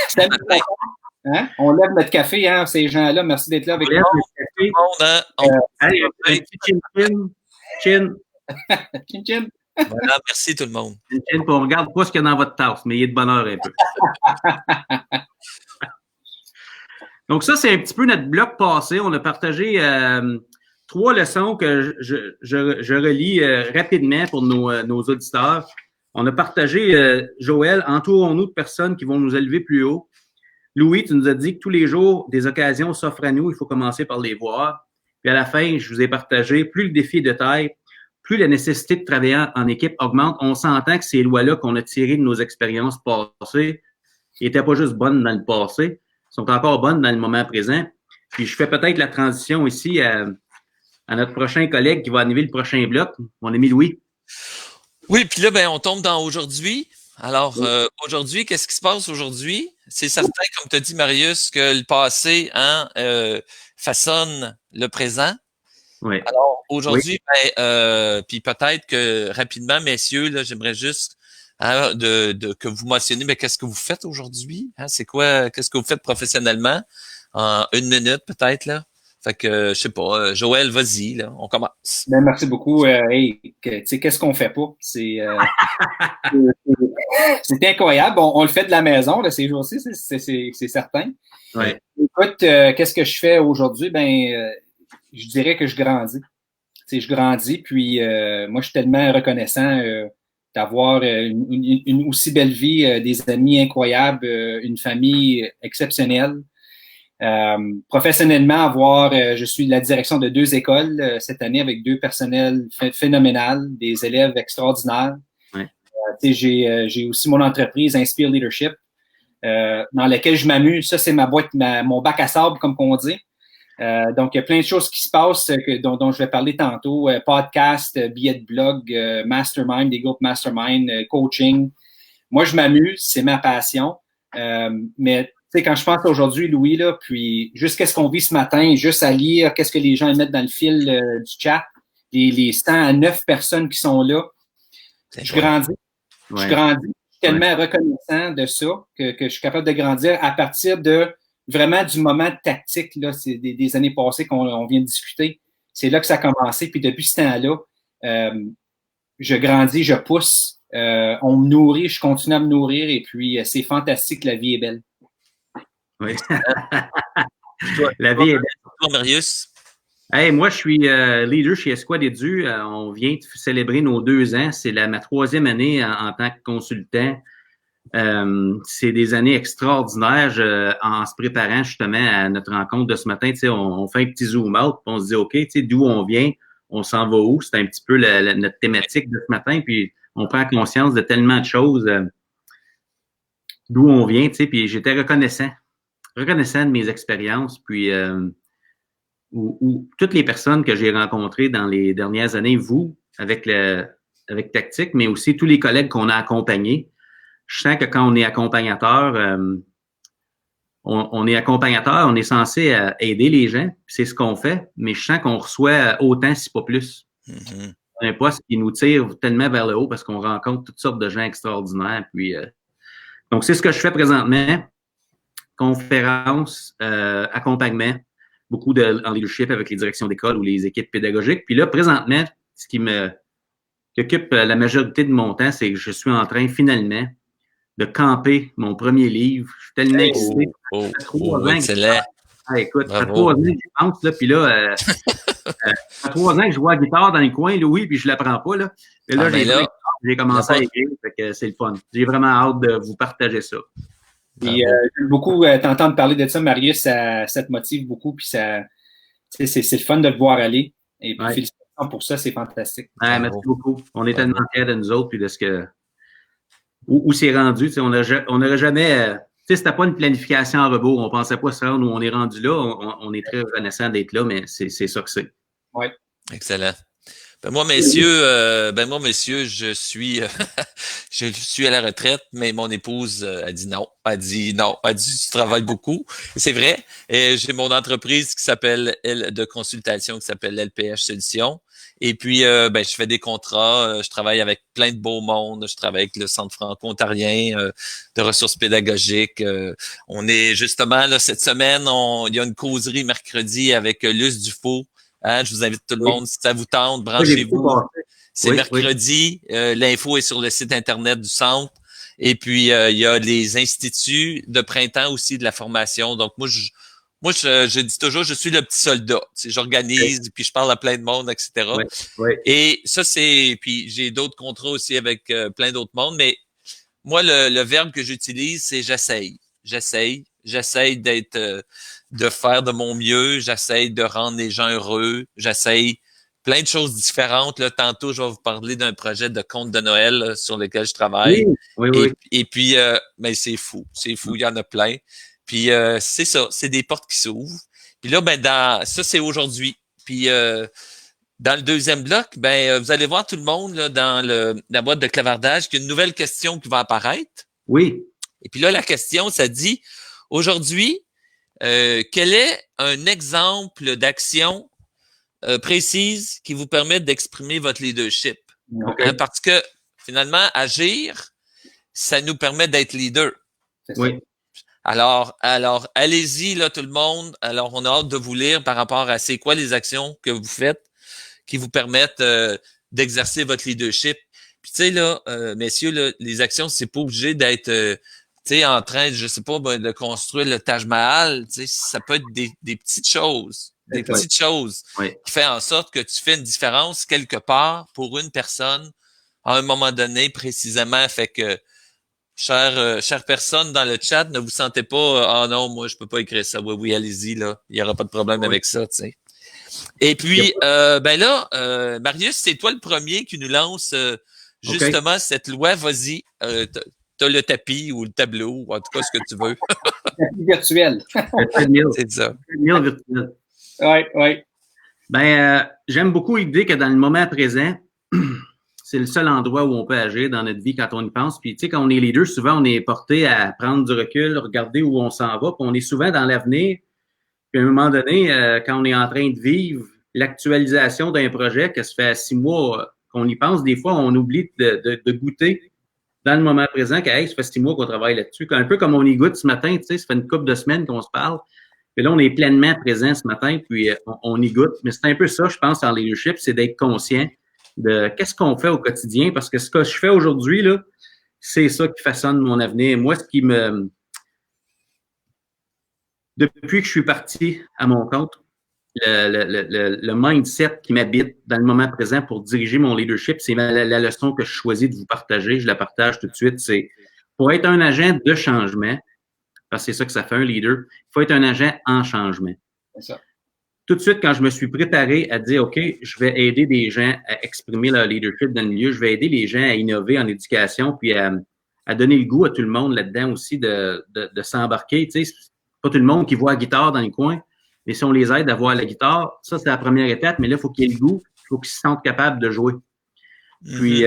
C'est hein? On lève notre café, hein, ces gens-là. Merci d'être là avec nous. Allez, chin. Chin. Voilà, merci tout le monde. Chin, on regarde pas ce qu'il y a dans votre tasse, mais il est de bonne heure un peu. Donc ça, c'est un petit peu notre bloc passé. On a partagé 3 leçons que je relis rapidement pour nos auditeurs. On a partagé, Joël, entourons-nous de personnes qui vont nous élever plus haut. Louis, tu nous as dit que tous les jours, des occasions s'offrent à nous. Il faut commencer par les voir. Puis à la fin, je vous ai partagé, plus le défi est de taille, plus la nécessité de travailler en équipe augmente. On s'entend que ces lois-là qu'on a tirées de nos expériences passées n'étaient pas juste bonnes dans le passé, sont encore bonnes dans le moment présent. Puis je fais peut-être la transition ici à notre prochain collègue qui va animer le prochain bloc, mon ami Louis. Oui, puis là, ben, on tombe dans aujourd'hui. Alors, aujourd'hui, qu'est-ce qui se passe aujourd'hui? C'est certain, comme tu as dit, Marius, que le passé façonne le présent. Oui. Alors, aujourd'hui, puis peut-être que rapidement, messieurs, là, j'aimerais juste que vous mentionnez, mais qu'est-ce que vous faites aujourd'hui? Hein? C'est quoi, qu'est-ce que vous faites professionnellement? En 1 minute, peut-être, là. Fait que, je sais pas, Joël, vas-y, là, on commence. Ben, merci beaucoup. Qu'est-ce qu'on fait pas? C'est incroyable. On le fait de la maison, là, ces jours-ci, c'est certain. Ouais. Écoute, qu'est-ce que je fais aujourd'hui? Je dirais que je grandis. Je grandis, puis moi, je suis tellement reconnaissant d'avoir une aussi belle vie, des amis incroyables, une famille exceptionnelle. Professionnellement, je suis la direction de 2 écoles cette année avec 2 personnels phénoménales, des élèves extraordinaires. Ouais. J'ai aussi mon entreprise Inspire Leadership, dans laquelle je m'amuse. Ça, c'est mon bac à sable, comme on dit. Donc, il y a plein de choses qui se passent dont je vais parler tantôt. Podcast, billets de blog, mastermind, des groupes mastermind, coaching. Moi, je m'amuse, c'est ma passion. Mais tu sais, quand je pense aujourd'hui, Louis, là, puis juste qu'est-ce qu'on vit ce matin, juste à lire, qu'est-ce que les gens mettent dans le fil du chat, les 109 personnes qui sont là, je grandis. Ouais. Je grandis. Je suis tellement reconnaissant de ça que je suis capable de grandir à partir de vraiment du moment tactique, là, c'est des années passées qu'on vient de discuter. C'est là que ça a commencé. Puis depuis ce temps-là, je grandis, je pousse, on me nourrit, je continue à me nourrir et puis c'est fantastique, la vie est belle. Oui. La vie est belle. Toi, Marius? Hey, moi, je suis leader chez Escouade Edu. On vient de célébrer nos 2 ans. C'est ma 3e année en tant que consultant. C'est des années extraordinaires en se préparant justement à notre rencontre de ce matin. On fait un petit zoom out, puis on se dit, OK, d'où on vient, on s'en va où? C'est un petit peu notre thématique de ce matin, puis on prend conscience de tellement de choses, d'où on vient, puis j'étais reconnaissant de mes expériences, puis où toutes les personnes que j'ai rencontrées dans les dernières années, vous, avec avec Tactique, mais aussi tous les collègues qu'on a accompagnés. Je sens que quand on est accompagnateur, on est accompagnateur, on est censé aider les gens, puis c'est ce qu'on fait, mais je sens qu'on reçoit autant, si pas plus. Mm-hmm. Un poste qui nous tire tellement vers le haut parce qu'on rencontre toutes sortes de gens extraordinaires. Puis, donc, c'est ce que je fais présentement. Conférences, accompagnement, beaucoup en leadership avec les directions d'école ou les équipes pédagogiques. Puis là, présentement, ce qui occupe la majorité de mon temps, c'est que je suis en train finalement de camper mon premier livre. Je suis tellement excité. Excellent. Écoute, ça fait 3 ans que je pense, là, puis là, ça fait 3 ans que je joue à la guitare dans les coins, Louis, puis je la prends pas, là. Et là, j'ai commencé à écrire, fait que c'est le fun. J'ai vraiment hâte de vous partager ça. Puis, j'aime beaucoup t'entendre parler de ça, Marius, ça te motive beaucoup, puis c'est le fun de le voir aller. Et puis, félicitations pour ça, c'est fantastique. Merci beaucoup. On est tellement fiers de nous autres, puis de ce que où c'est rendu. On n'aurait jamais... c'était pas une planification en rebours. On pensait pas se rendre où on est rendu là. On est très reconnaissant d'être là, mais c'est ça que c'est. Oui. Excellent. Moi, messieurs, je suis à la retraite, mais mon épouse a dit non. Elle dit tu travailles beaucoup. C'est vrai. Et j'ai mon entreprise qui s'appelle de consultation qui s'appelle LPH Solutions. Et puis, je fais des contrats. Je travaille avec plein de beaux mondes. Je travaille avec le Centre franco-ontarien de ressources pédagogiques. On est justement là cette semaine. Il y a une causerie mercredi avec Luce Dufault. Je vous invite tout le monde, si ça vous tente, branchez-vous. C'est mercredi. L'info est sur le site Internet du Centre. Et puis, il y a les instituts de printemps aussi de la formation. Donc, moi, je dis toujours, je suis le petit soldat. J'organise, puis je parle à plein de monde, etc. Et ça, puis j'ai d'autres contrats aussi avec plein d'autres mondes. Mais moi, le verbe que j'utilise, c'est j'essaye. J'essaye de faire de mon mieux. J'essaye de rendre les gens heureux. J'essaye plein de choses différentes. Là, tantôt, je vais vous parler d'un projet de conte de Noël là, sur lequel je travaille. Oui. Et puis, mais c'est fou. Il y en a plein. Puis, c'est ça. C'est des portes qui s'ouvrent. Puis là, ça, c'est aujourd'hui. Puis, dans le deuxième bloc, vous allez voir tout le monde là, dans la boîte de clavardage qu'il y a une nouvelle question qui va apparaître. Oui. Et puis là, la question, ça dit, aujourd'hui, quel est un exemple d'action précise qui vous permet d'exprimer votre leadership? Okay. Parce que, finalement, agir, ça nous permet d'être leader. Oui. Alors, allez-y, là, tout le monde. Alors, on a hâte de vous lire par rapport à c'est quoi les actions que vous faites qui vous permettent d'exercer votre leadership. Puis, tu sais, là, messieurs, là, les actions, c'est pas obligé d'être, en train, je sais pas, de construire le Taj Mahal. Tu sais, ça peut être des petites choses. Des petites choses qui font en sorte que tu fais une différence quelque part pour une personne à un moment donné précisément. Fait que, chère personne dans le chat, ne vous sentez pas non, moi je peux pas écrire ça. Oui, allez-y, là. Il y aura pas de problème avec ça, tu sais. Et puis, Marius, c'est toi le premier qui nous lance justement cette loi. Vas-y, t'as le tapis ou le tableau, ou en tout cas ce que tu veux. Le tapis virtuel. C'est ça. Oui. J'aime beaucoup l'idée que dans le moment présent, c'est le seul endroit où on peut agir dans notre vie quand on y pense. Puis, tu sais, quand on est leader, souvent, on est porté à prendre du recul, regarder où on s'en va. Puis, on est souvent dans l'avenir. Puis, à un moment donné, quand on est en train de vivre l'actualisation d'un projet, que ça fait 6 mois qu'on y pense, des fois, on oublie de goûter dans le moment présent que, hey, ça fait 6 mois qu'on travaille là-dessus. Un peu comme on y goûte ce matin, tu sais, ça fait une couple de semaines qu'on se parle. Puis là, on est pleinement présent ce matin, puis on y goûte. Mais c'est un peu ça, je pense, en leadership, c'est d'être conscient de qu'est-ce qu'on fait au quotidien, parce que ce que je fais aujourd'hui, là, c'est ça qui façonne mon avenir. Moi, depuis que je suis parti à mon compte, le mindset qui m'habite dans le moment présent pour diriger mon leadership, c'est la leçon que je choisis de vous partager. Je la partage tout de suite. C'est pour être un agent de changement, parce que c'est ça que ça fait un leader, il faut être un agent en changement. C'est ça. Tout de suite, quand je me suis préparé à dire, OK, je vais aider des gens à exprimer leur leadership dans le milieu, je vais aider les gens à innover en éducation, puis à donner le goût à tout le monde là-dedans aussi de s'embarquer. Tu sais, c'est pas tout le monde qui voit la guitare dans le coin, mais si on les aide à voir la guitare, ça, c'est la première étape, mais là, il faut qu'il y ait le goût, il faut qu'ils se sentent capables de jouer. Puis,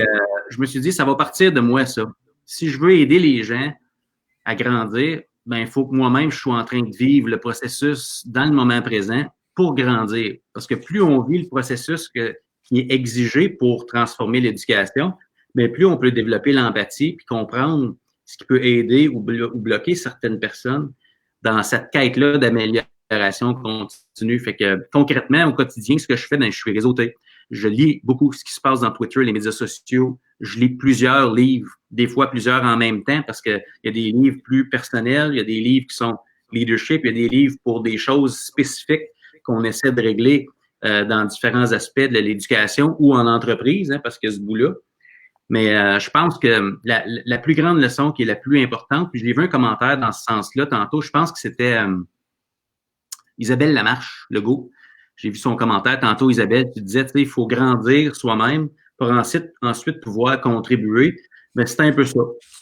je me suis dit, ça va partir de moi, ça. Si je veux aider les gens à grandir, ben, il faut que moi-même, je sois en train de vivre le processus dans le moment présent pour grandir. Parce que plus on vit le processus qui est exigé pour transformer l'éducation, bien, plus on peut développer l'empathie puis comprendre ce qui peut aider ou bloquer certaines personnes dans cette quête-là d'amélioration continue. Fait que concrètement, au quotidien, ce que je fais, ben, je suis réseauté. Je lis beaucoup ce qui se passe dans Twitter, les médias sociaux. Je lis plusieurs livres, des fois plusieurs en même temps, parce qu'il y a des livres plus personnels, il y a des livres qui sont leadership, il y a des livres pour des choses spécifiques qu'on essaie de régler dans différents aspects de l'éducation ou en entreprise, hein, parce que ce bout-là. Mais je pense que la plus grande leçon qui est la plus importante, puis j'ai vu un commentaire dans ce sens-là tantôt, je pense que c'était Isabelle Lamarche, Legault. J'ai vu son commentaire tantôt, Isabelle, tu disais, tu sais, il faut grandir soi-même pour ensuite pouvoir contribuer. Mais c'est un peu ça.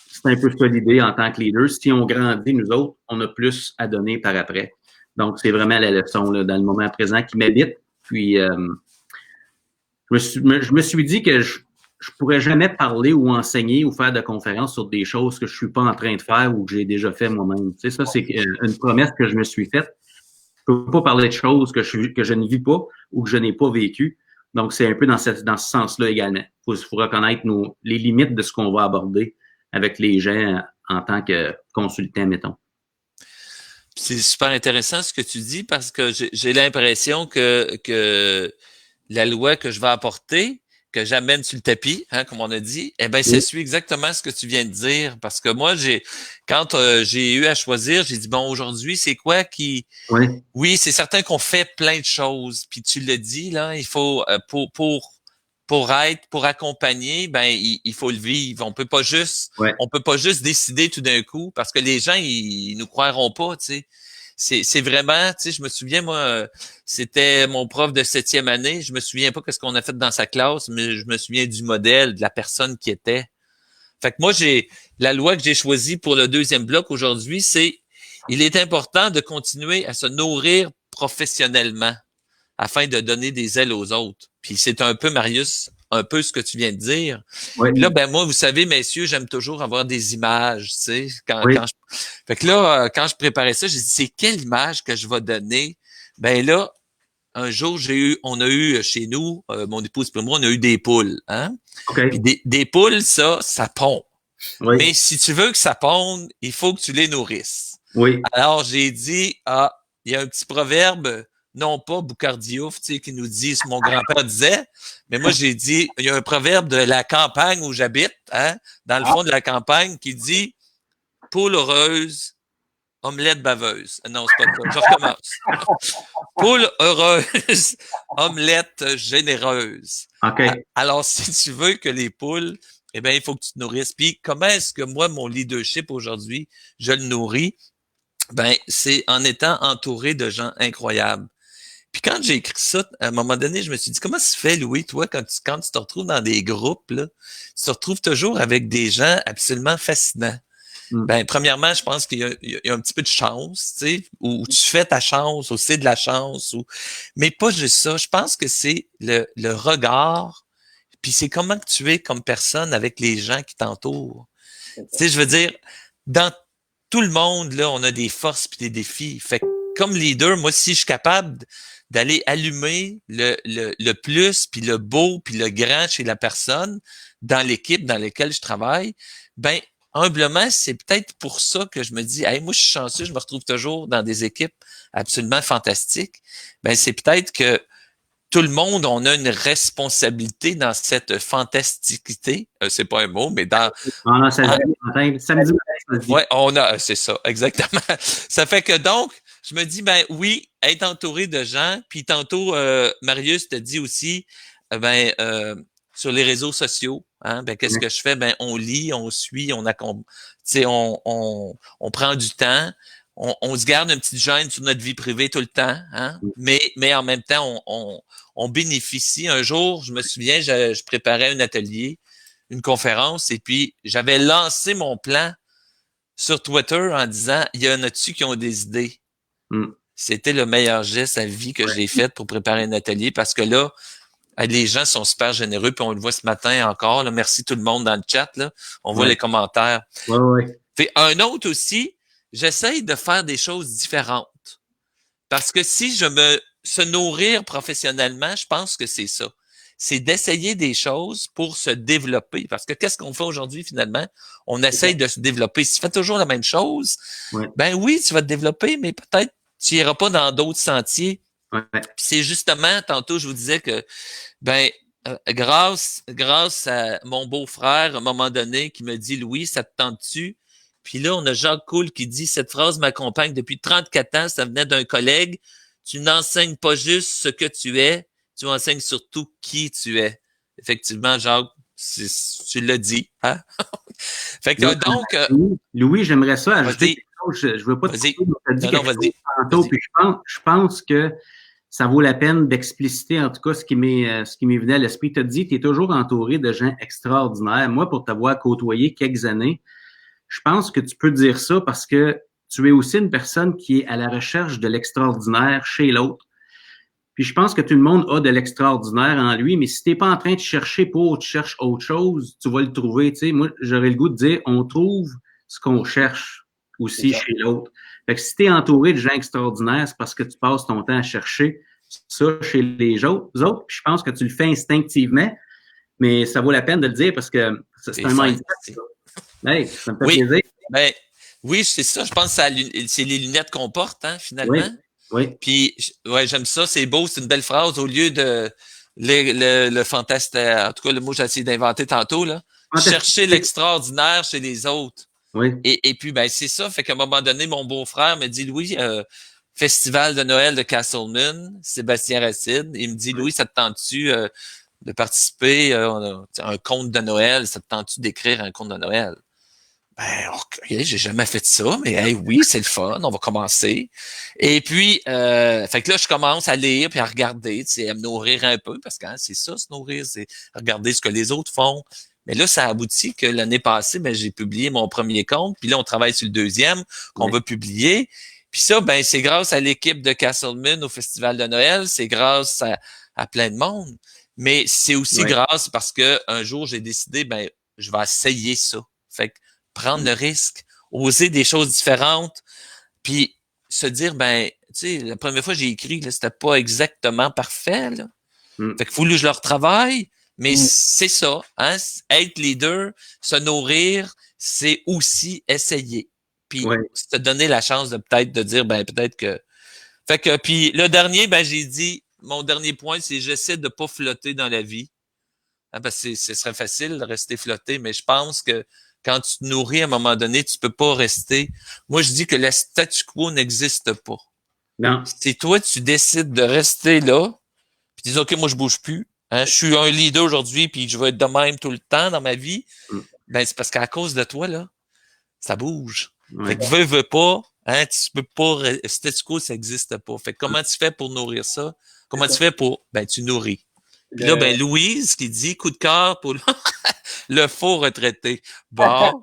C'est un peu ça l'idée en tant que leader. Si on grandit, nous autres, on a plus à donner par après. Donc, c'est vraiment la leçon là, dans le moment présent qui m'habite. Puis, je me suis dit que je pourrais jamais parler ou enseigner ou faire de conférences sur des choses que je suis pas en train de faire ou que j'ai déjà fait moi-même. Tu sais, ça, c'est une promesse que je me suis faite. Je peux pas parler de choses que je ne vis pas ou que je n'ai pas vécu. Donc, c'est un peu dans ce sens-là également. Il faut reconnaître les limites de ce qu'on va aborder avec les gens en tant que consultant, mettons. C'est super intéressant ce que tu dis parce que j'ai l'impression que la loi que je vais apporter, que j'amène sur le tapis, hein, comme on a dit, eh ben, ça suit exactement ce que tu viens de dire. Parce que moi, quand j'ai eu à choisir, j'ai dit, bon, aujourd'hui, c'est quoi qui... Oui, c'est certain qu'on fait plein de choses. Puis tu le dis, là, il faut, pour accompagner, ben, il faut le vivre. On peut pas juste décider tout d'un coup parce que les gens, ils nous croiront pas, tu sais. C'est vraiment, tu sais, je me souviens, moi, c'était mon prof de 7e année. Je me souviens pas ce qu'on a fait dans sa classe, mais je me souviens du modèle, de la personne qui était. Fait que moi, la loi que j'ai choisie pour le 2e bloc aujourd'hui, c'est il est important de continuer à se nourrir professionnellement afin de donner des ailes aux autres. Puis c'est un peu, Marius, un peu ce que tu viens de dire. Oui. Puis là, ben moi, vous savez, messieurs, j'aime toujours avoir des images, tu sais. Fait que là, quand je préparais ça, j'ai dit, c'est quelle image que je vais donner? Ben là, un jour, on a eu chez nous, mon épouse et moi, on a eu des poules, hein? Okay. Puis des poules, ça pond. Oui. Mais si tu veux que ça ponde, il faut que tu les nourrisses. Oui. Alors, j'ai dit, il y a un petit proverbe, non pas Boucardiouf, tu sais, qui nous dit, ce mon grand-père disait, mais moi, j'ai dit, il y a un proverbe de la campagne où j'habite, hein, dans le fond de la campagne, qui dit, poule heureuse, omelette baveuse. Non, c'est pas ça. Je recommence. Poule heureuse, omelette généreuse. Okay. Alors, si tu veux que les poules, eh bien, il faut que tu te nourrisses. Puis, comment est-ce que moi, mon leadership aujourd'hui, je le nourris? Ben, c'est en étant entouré de gens incroyables. Puis quand j'ai écrit ça, à un moment donné, je me suis dit, comment se fait, Louis, toi, quand tu te retrouves dans des groupes, là, tu te retrouves toujours avec des gens absolument fascinants. Ben, premièrement, je pense qu'il y a un petit peu de chance, tu sais, où tu fais ta chance, ou c'est de la chance, mais pas juste ça. Je pense que c'est le regard, puis c'est comment que tu es comme personne avec les gens qui t'entourent. Tu sais, je veux dire, dans tout le monde, là, on a des forces puis des défis. Fait que, comme leader, moi, si je suis capable d'aller allumer le plus, puis le beau, puis le grand chez la personne, dans l'équipe dans laquelle je travaille, ben, humblement, c'est peut-être pour ça que je me dis, hey, moi, je suis chanceux, je me retrouve toujours dans des équipes absolument fantastiques. Ben, c'est peut-être que tout le monde, on a une responsabilité dans cette fantasticité. C'est pas un mot, mais dans... Ouais, c'est ça, exactement. Ça fait que donc, je me dis, ben oui, être entouré de gens, puis tantôt, Marius te dit aussi, sur les réseaux sociaux, hein, ben qu'est-ce que je fais? Ben, on lit, on suit, on prend du temps. On se garde une petite gêne sur notre vie privée tout le temps, hein? Mais en même temps, on bénéficie. Un jour, je me souviens, je préparais un atelier, une conférence, et puis j'avais lancé mon plan sur Twitter en disant, il y en a-tu qui ont des idées? C'était le meilleur geste à vie que j'ai fait pour préparer un atelier parce que là, Les gens sont super généreux, puis on le voit ce matin encore. Là. Merci tout le monde dans le chat. Là. On voit les commentaires. Un autre aussi, j'essaye de faire des choses différentes. Parce que si se nourrir professionnellement, je pense que c'est ça. C'est d'essayer des choses pour se développer. Parce que qu'est-ce qu'on fait aujourd'hui, finalement? On essaye de se développer. Si tu fais toujours la même chose, ben oui, tu vas te développer, mais peut-être tu n'iras pas dans d'autres sentiers. Puis c'est justement, tantôt, je vous disais que, grâce à mon beau-frère, à un moment donné, qui me dit, Louis, ça te tente-tu? Puis là, on a Jacques Cool qui dit, cette phrase m'accompagne depuis 34 ans, ça venait d'un collègue. Tu n'enseignes pas juste ce que tu es, tu enseignes surtout qui tu es. Effectivement, Jacques, tu l'as dit, hein? Fait que donc... Louis, j'aimerais ça ajouter quelque chose. Je veux pas te dire, tu as dit quelque chose tantôt, puis je pense que ça vaut la peine d'expliciter, en tout cas, ce qui m'est venu à l'esprit. Tu as dit, tu es toujours entouré de gens extraordinaires. Moi, pour t'avoir côtoyé quelques années, je pense que tu peux dire ça parce que tu es aussi une personne qui est à la recherche de l'extraordinaire chez l'autre. Puis je pense que tout le monde a de l'extraordinaire en lui, mais si tu n'es pas en train de chercher tu cherches autre chose, tu vas le trouver. Tu sais, moi, j'aurais le goût de dire, on trouve ce qu'on cherche aussi chez l'autre. Fait que si tu es entouré de gens extraordinaires, c'est parce que tu passes ton temps à chercher ça chez les autres. Puis je pense que tu le fais instinctivement, mais ça vaut la peine de le dire parce que c'est un mindset. Hey, ça me fait plaisir. Oui, c'est ça. Je pense que c'est les lunettes qu'on porte, hein, finalement. Oui. Puis, j'aime ça. C'est beau. C'est une belle phrase. Au lieu de le fantastique, en tout cas, le mot que j'ai essayé d'inventer tantôt, là. Chercher l'extraordinaire chez les autres. Oui. Et puis, c'est ça. Fait qu'à un moment donné, mon beau-frère me dit, Louis, Festival de Noël de Castleman, Sébastien Racine. Il me dit, Louis, ça te tente-tu de participer à un conte de Noël? Ça te tente-tu d'écrire un conte de Noël? OK, j'ai jamais fait ça, mais oui, c'est le fun, on va commencer. Et puis, fait que là, je commence à lire puis à regarder, à me nourrir un peu, parce que c'est ça, se nourrir, c'est regarder ce que les autres font. Mais là, ça aboutit que l'année passée, j'ai publié mon premier conte, puis là, on travaille sur le deuxième qu'on va publier. Puis ça, c'est grâce à l'équipe de Castleman au Festival de Noël, c'est grâce à plein de monde, mais c'est aussi grâce parce que un jour, j'ai décidé, je vais essayer ça. Fait que prendre le risque, oser des choses différentes, puis se dire, tu sais, la première fois que j'ai écrit, là, c'était pas exactement parfait, là. Fait qu'il faut que je le retravaille, mais c'est ça, hein, être leader, se nourrir, c'est aussi essayer. Puis se donner la chance de peut-être de dire, peut-être que... Fait que, puis le dernier, j'ai dit, mon dernier point, c'est j'essaie de pas flotter dans la vie. Hein, parce que ce serait facile de rester flotté, mais je pense que quand tu te nourris, à un moment donné, tu peux pas rester. Moi, je dis que le statu quo n'existe pas. Non. Si toi, tu décides de rester là, puis tu dis, OK, moi, je bouge plus. Hein, je suis un leader aujourd'hui, puis je vais être de même tout le temps dans ma vie. C'est parce qu'à cause de toi, là, ça bouge. Fait que veux pas, hein, tu peux pas, statu quo, ça n'existe pas. Fait que comment tu fais pour nourrir ça? Comment tu fais pour, tu nourris. Puis là, Louise qui dit coup de cœur pour le faux retraité. Bon,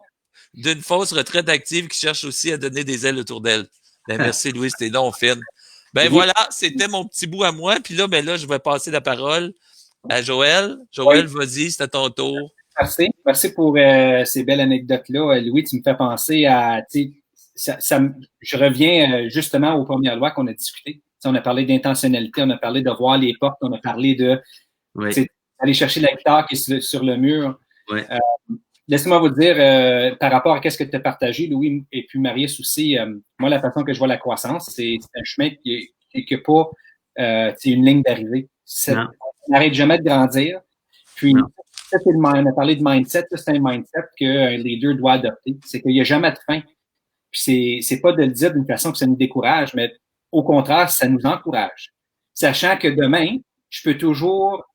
d'une fausse retraite active qui cherche aussi à donner des ailes autour d'elle. Merci Louise, t'es donc fine. Voilà, c'était mon petit bout à moi. Puis là, là, je vais passer la parole à Joël. Joël, vas-y, c'est à ton tour. Merci pour ces belles anecdotes-là. Louis, tu me fais penser à, je reviens justement aux premières lois qu'on a discutées. On a parlé d'intentionnalité, on a parlé de voir les portes, on a parlé de aller chercher la guitare qui est sur le mur. Laissez-moi vous dire, par rapport à ce que tu as partagé, Louis, et puis Marius aussi, moi, la façon que je vois la croissance, c'est un chemin qui n'est pas une ligne d'arrivée. On n'arrête jamais de grandir. Puis, ça, on a parlé de mindset, c'est un mindset qu'un leader doit adopter. C'est qu'il n'y a jamais de fin. Puis, c'est pas de le dire d'une façon que ça nous décourage, mais au contraire, ça nous encourage. Sachant que demain, je peux toujours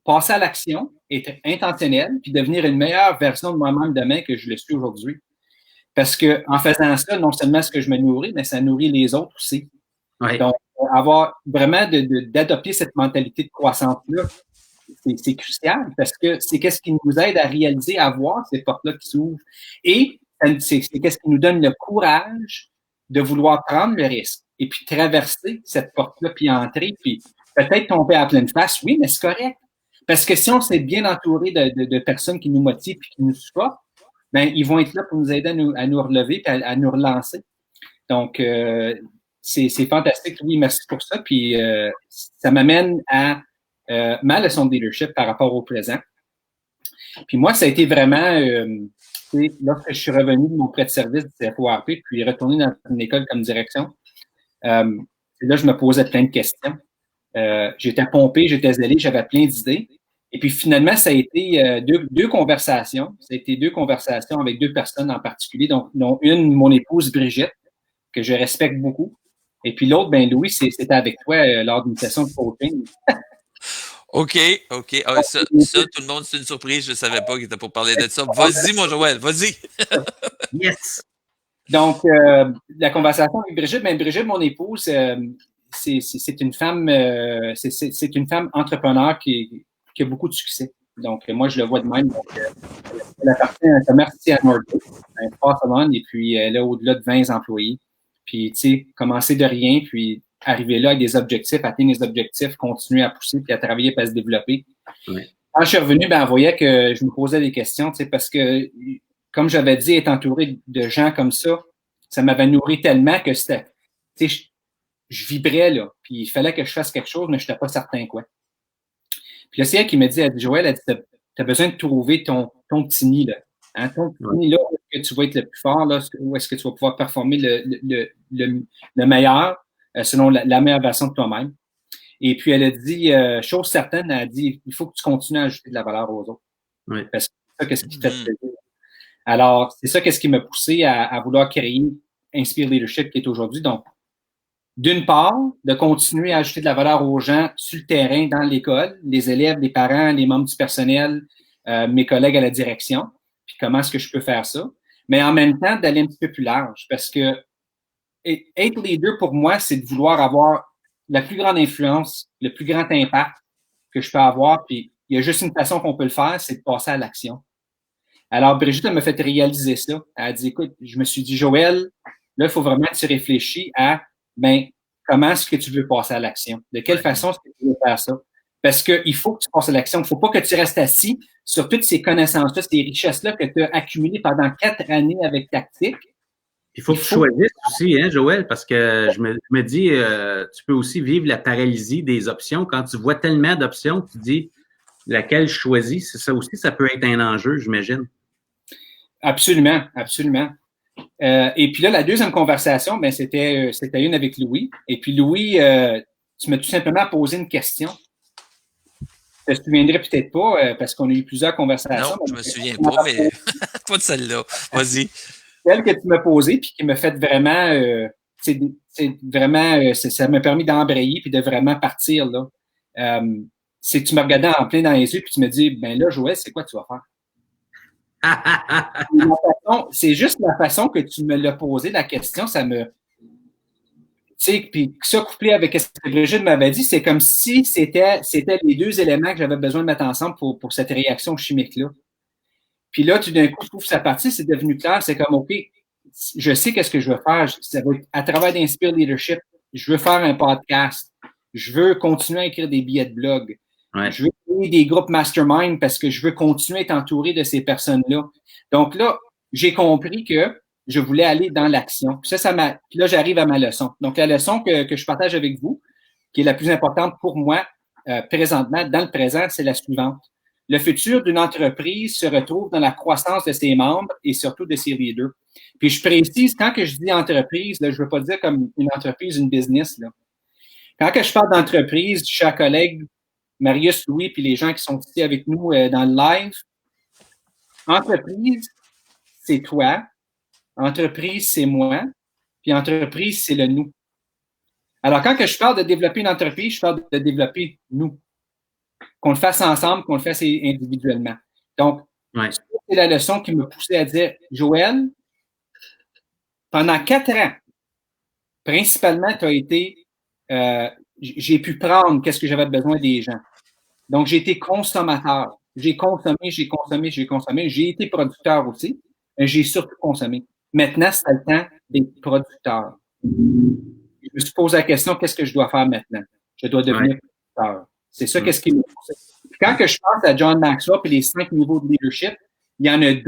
passer à l'action, être intentionnel, puis devenir une meilleure version de moi-même demain que je le suis aujourd'hui. Parce que en faisant ça, non seulement ce que je me nourris, mais ça nourrit les autres aussi. Donc, avoir vraiment d'adopter cette mentalité de croissance-là, c'est crucial parce que c'est qu'est-ce qui nous aide à réaliser, à voir ces portes-là qui s'ouvrent. Et c'est qu'est-ce qui nous donne le courage de vouloir prendre le risque et puis traverser cette porte-là, puis entrer, puis peut-être tomber à pleine face, oui, mais c'est correct. Parce que si on s'est bien entouré de personnes qui nous motivent et qui nous supportent, ben, ils vont être là pour nous aider à nous relever et à nous relancer. Donc, c'est fantastique. Oui, merci pour ça. Puis, ça m'amène à ma leçon de leadership par rapport au présent. Puis moi, ça a été vraiment, lorsque je suis revenu de mon prêt de service du FORP, puis retourné dans une école comme direction, là, je me posais plein de questions. J'étais pompé, j'étais zélé, j'avais plein d'idées. Et puis finalement, ça a été deux conversations. Ça a été 2 conversations avec 2 personnes en particulier, dont une, mon épouse Brigitte, que je respecte beaucoup. Et puis l'autre, ben Louis, c'était avec toi lors d'une session de coaching. OK. Ah, ça, tout le monde, c'est une surprise. Je ne savais pas qu'il était pour parler de ça. Vas-y, mon Joël, vas-y. Yes! Donc, la conversation avec Brigitte, ben Brigitte, mon épouse, c'est une femme entrepreneur qui a beaucoup de succès. Donc, moi, je le vois de même. Donc, elle appartient à un commerce ici à Northgate, un fort salon, et puis elle a au-delà de 20 employés. Puis, tu sais, commencer de rien, puis arriver là avec des objectifs, atteindre les objectifs, continuer à pousser, puis à travailler, puis à se développer. Oui. Quand je suis revenu, ben, elle voyait que je me posais des questions, tu sais, parce que, comme j'avais dit, être entouré de gens comme ça m'avait nourri tellement que c'était, tu sais, je vibrais, là, puis il fallait que je fasse quelque chose, mais je n'étais pas certain quoi. Puis là, c'est elle qui me dit, elle dit, Joël, t'as besoin de trouver ton petit nid, là. Hein, ton petit nid, là, où est-ce que tu vas être le plus fort, là, où est-ce que tu vas pouvoir performer le meilleur, selon la meilleure version de toi-même. Et puis, elle a dit, chose certaine, elle a dit, il faut que tu continues à ajouter de la valeur aux autres. Oui. Parce que c'est ça, qu'est-ce qui te fait plaisir. Alors, c'est ça, qu'est-ce qui m'a poussé à vouloir créer Inspire Leadership qui est aujourd'hui. Donc, d'une part, de continuer à ajouter de la valeur aux gens sur le terrain, dans l'école, les élèves, les parents, les membres du personnel, mes collègues à la direction, puis comment est-ce que je peux faire ça. Mais en même temps, d'aller un petit peu plus large, parce que être leader, pour moi, c'est de vouloir avoir la plus grande influence, le plus grand impact que je peux avoir, puis il y a juste une façon qu'on peut le faire, c'est de passer à l'action. Alors, Brigitte, elle m'a fait réaliser ça. Elle a dit, écoute, je me suis dit, Joël, là, il faut vraiment que tu réfléchis à, ben, comment est-ce que tu veux passer à l'action? De quelle façon est-ce que tu veux faire ça? Parce qu'il faut que tu passes à l'action. Il ne faut pas que tu restes assis sur toutes ces connaissances-là, ces richesses-là que tu as accumulées pendant 4 années avec Tactique. Il faut que tu choisisses aussi, hein, Joël, parce que je me dis, tu peux aussi vivre la paralysie des options. Quand tu vois tellement d'options, tu dis laquelle je choisis. C'est ça aussi, ça peut être un enjeu, j'imagine. Absolument. Et puis là, la deuxième conversation, ben c'était une avec Louis. Et puis Louis, tu m'as tout simplement posé une question. Je te souviendrai peut-être pas, parce qu'on a eu plusieurs conversations. Non, je me souviens pas, mais pas de celle-là. Vas-y. Celle que tu m'as posée, puis qui m'a fait vraiment, ça m'a permis d'embrayer puis de vraiment partir là. C'est que tu me regardais en plein dans les yeux puis tu me dis, ben là, Joël, c'est quoi que tu vas faire? C'est juste la façon que tu me l'as posé la question, ça me, tu sais, puis ça couplé avec ce que Brigitte m'avait dit, c'est comme si c'était les 2 éléments que j'avais besoin de mettre ensemble pour cette réaction chimique là. Puis là, tout d'un coup, je trouve que sa partie, c'est devenu clair. C'est comme, OK, je sais qu'est-ce que je veux faire. Ça va être à travers d'Inspire Leadership. Je veux faire un podcast. Je veux continuer à écrire des billets de blog. Ouais. Je veux créer des groupes mastermind parce que je veux continuer à être entouré de ces personnes-là. Donc là, j'ai compris que je voulais aller dans l'action. Puis là, j'arrive à ma leçon. Donc, la leçon que je partage avec vous, qui est la plus importante pour moi présentement, dans le présent, c'est la suivante. Le futur d'une entreprise se retrouve dans la croissance de ses membres et surtout de ses leaders. Puis je précise, quand que je dis entreprise, là, je ne veux pas dire comme une entreprise, une business. Là. Quand que je parle d'entreprise, chers collègues, Marius, Louis, puis les gens qui sont ici avec nous dans le live, entreprise, c'est toi. Entreprise, c'est moi. Puis entreprise, c'est le nous. Alors, quand que je parle de développer une entreprise, je parle de développer nous. Qu'on le fasse ensemble, qu'on le fasse individuellement. Donc, c'est la leçon qui me poussait à dire, Joël, pendant 4 ans, principalement, tu as été, j'ai pu prendre qu'est-ce que j'avais besoin des gens. Donc, j'ai été consommateur. J'ai consommé. J'ai été producteur aussi, mais j'ai surtout consommé. Maintenant, c'est le temps d'être producteur. Je me suis posé la question, qu'est-ce que je dois faire maintenant? Je dois devenir producteur. C'est ça, qu'est-ce qui me pousse. Quand que je pense à John Maxwell et les 5 niveaux de leadership, il y en a 2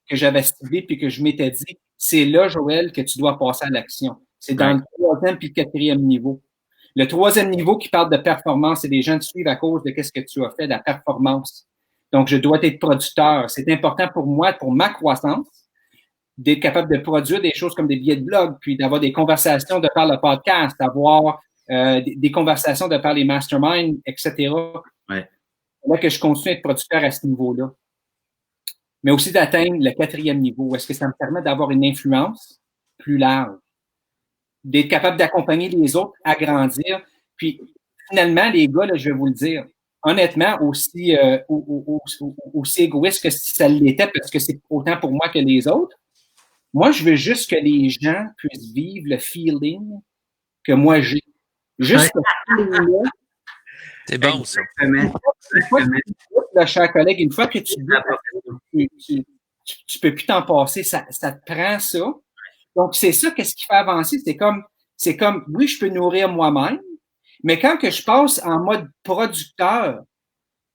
que j'avais ciblés puis que je m'étais dit, c'est là, Joël, que tu dois passer à l'action. C'est dans le 3e puis le 4e niveau. Le 3e niveau qui parle de performance, c'est des gens te suivent à cause de ce que tu as fait, de la performance. Donc, je dois être producteur. C'est important pour moi, pour ma croissance, d'être capable de produire des choses comme des billets de blog, puis d'avoir des conversations de par le podcast, d'avoir des conversations de par les masterminds, etc. Ouais. C'est là que je continue à être producteur à ce niveau-là. Mais aussi d'atteindre le 4e niveau. Est-ce que ça me permet d'avoir une influence plus large? D'être capable d'accompagner les autres à grandir. Puis, finalement, les gars, là, je vais vous le dire, honnêtement, aussi égoïste que si ça l'était, parce que c'est autant pour moi que les autres, moi, je veux juste que les gens puissent vivre le feeling que moi j'ai. Juste ce feeling-là. C'est bon, ça. Là, cher collègue, une fois que tu peux plus t'en passer, ça te prend ça. Donc, c'est ça, qu'est-ce qui fait avancer? C'est comme, oui, je peux nourrir moi-même, mais quand que je passe en mode producteur,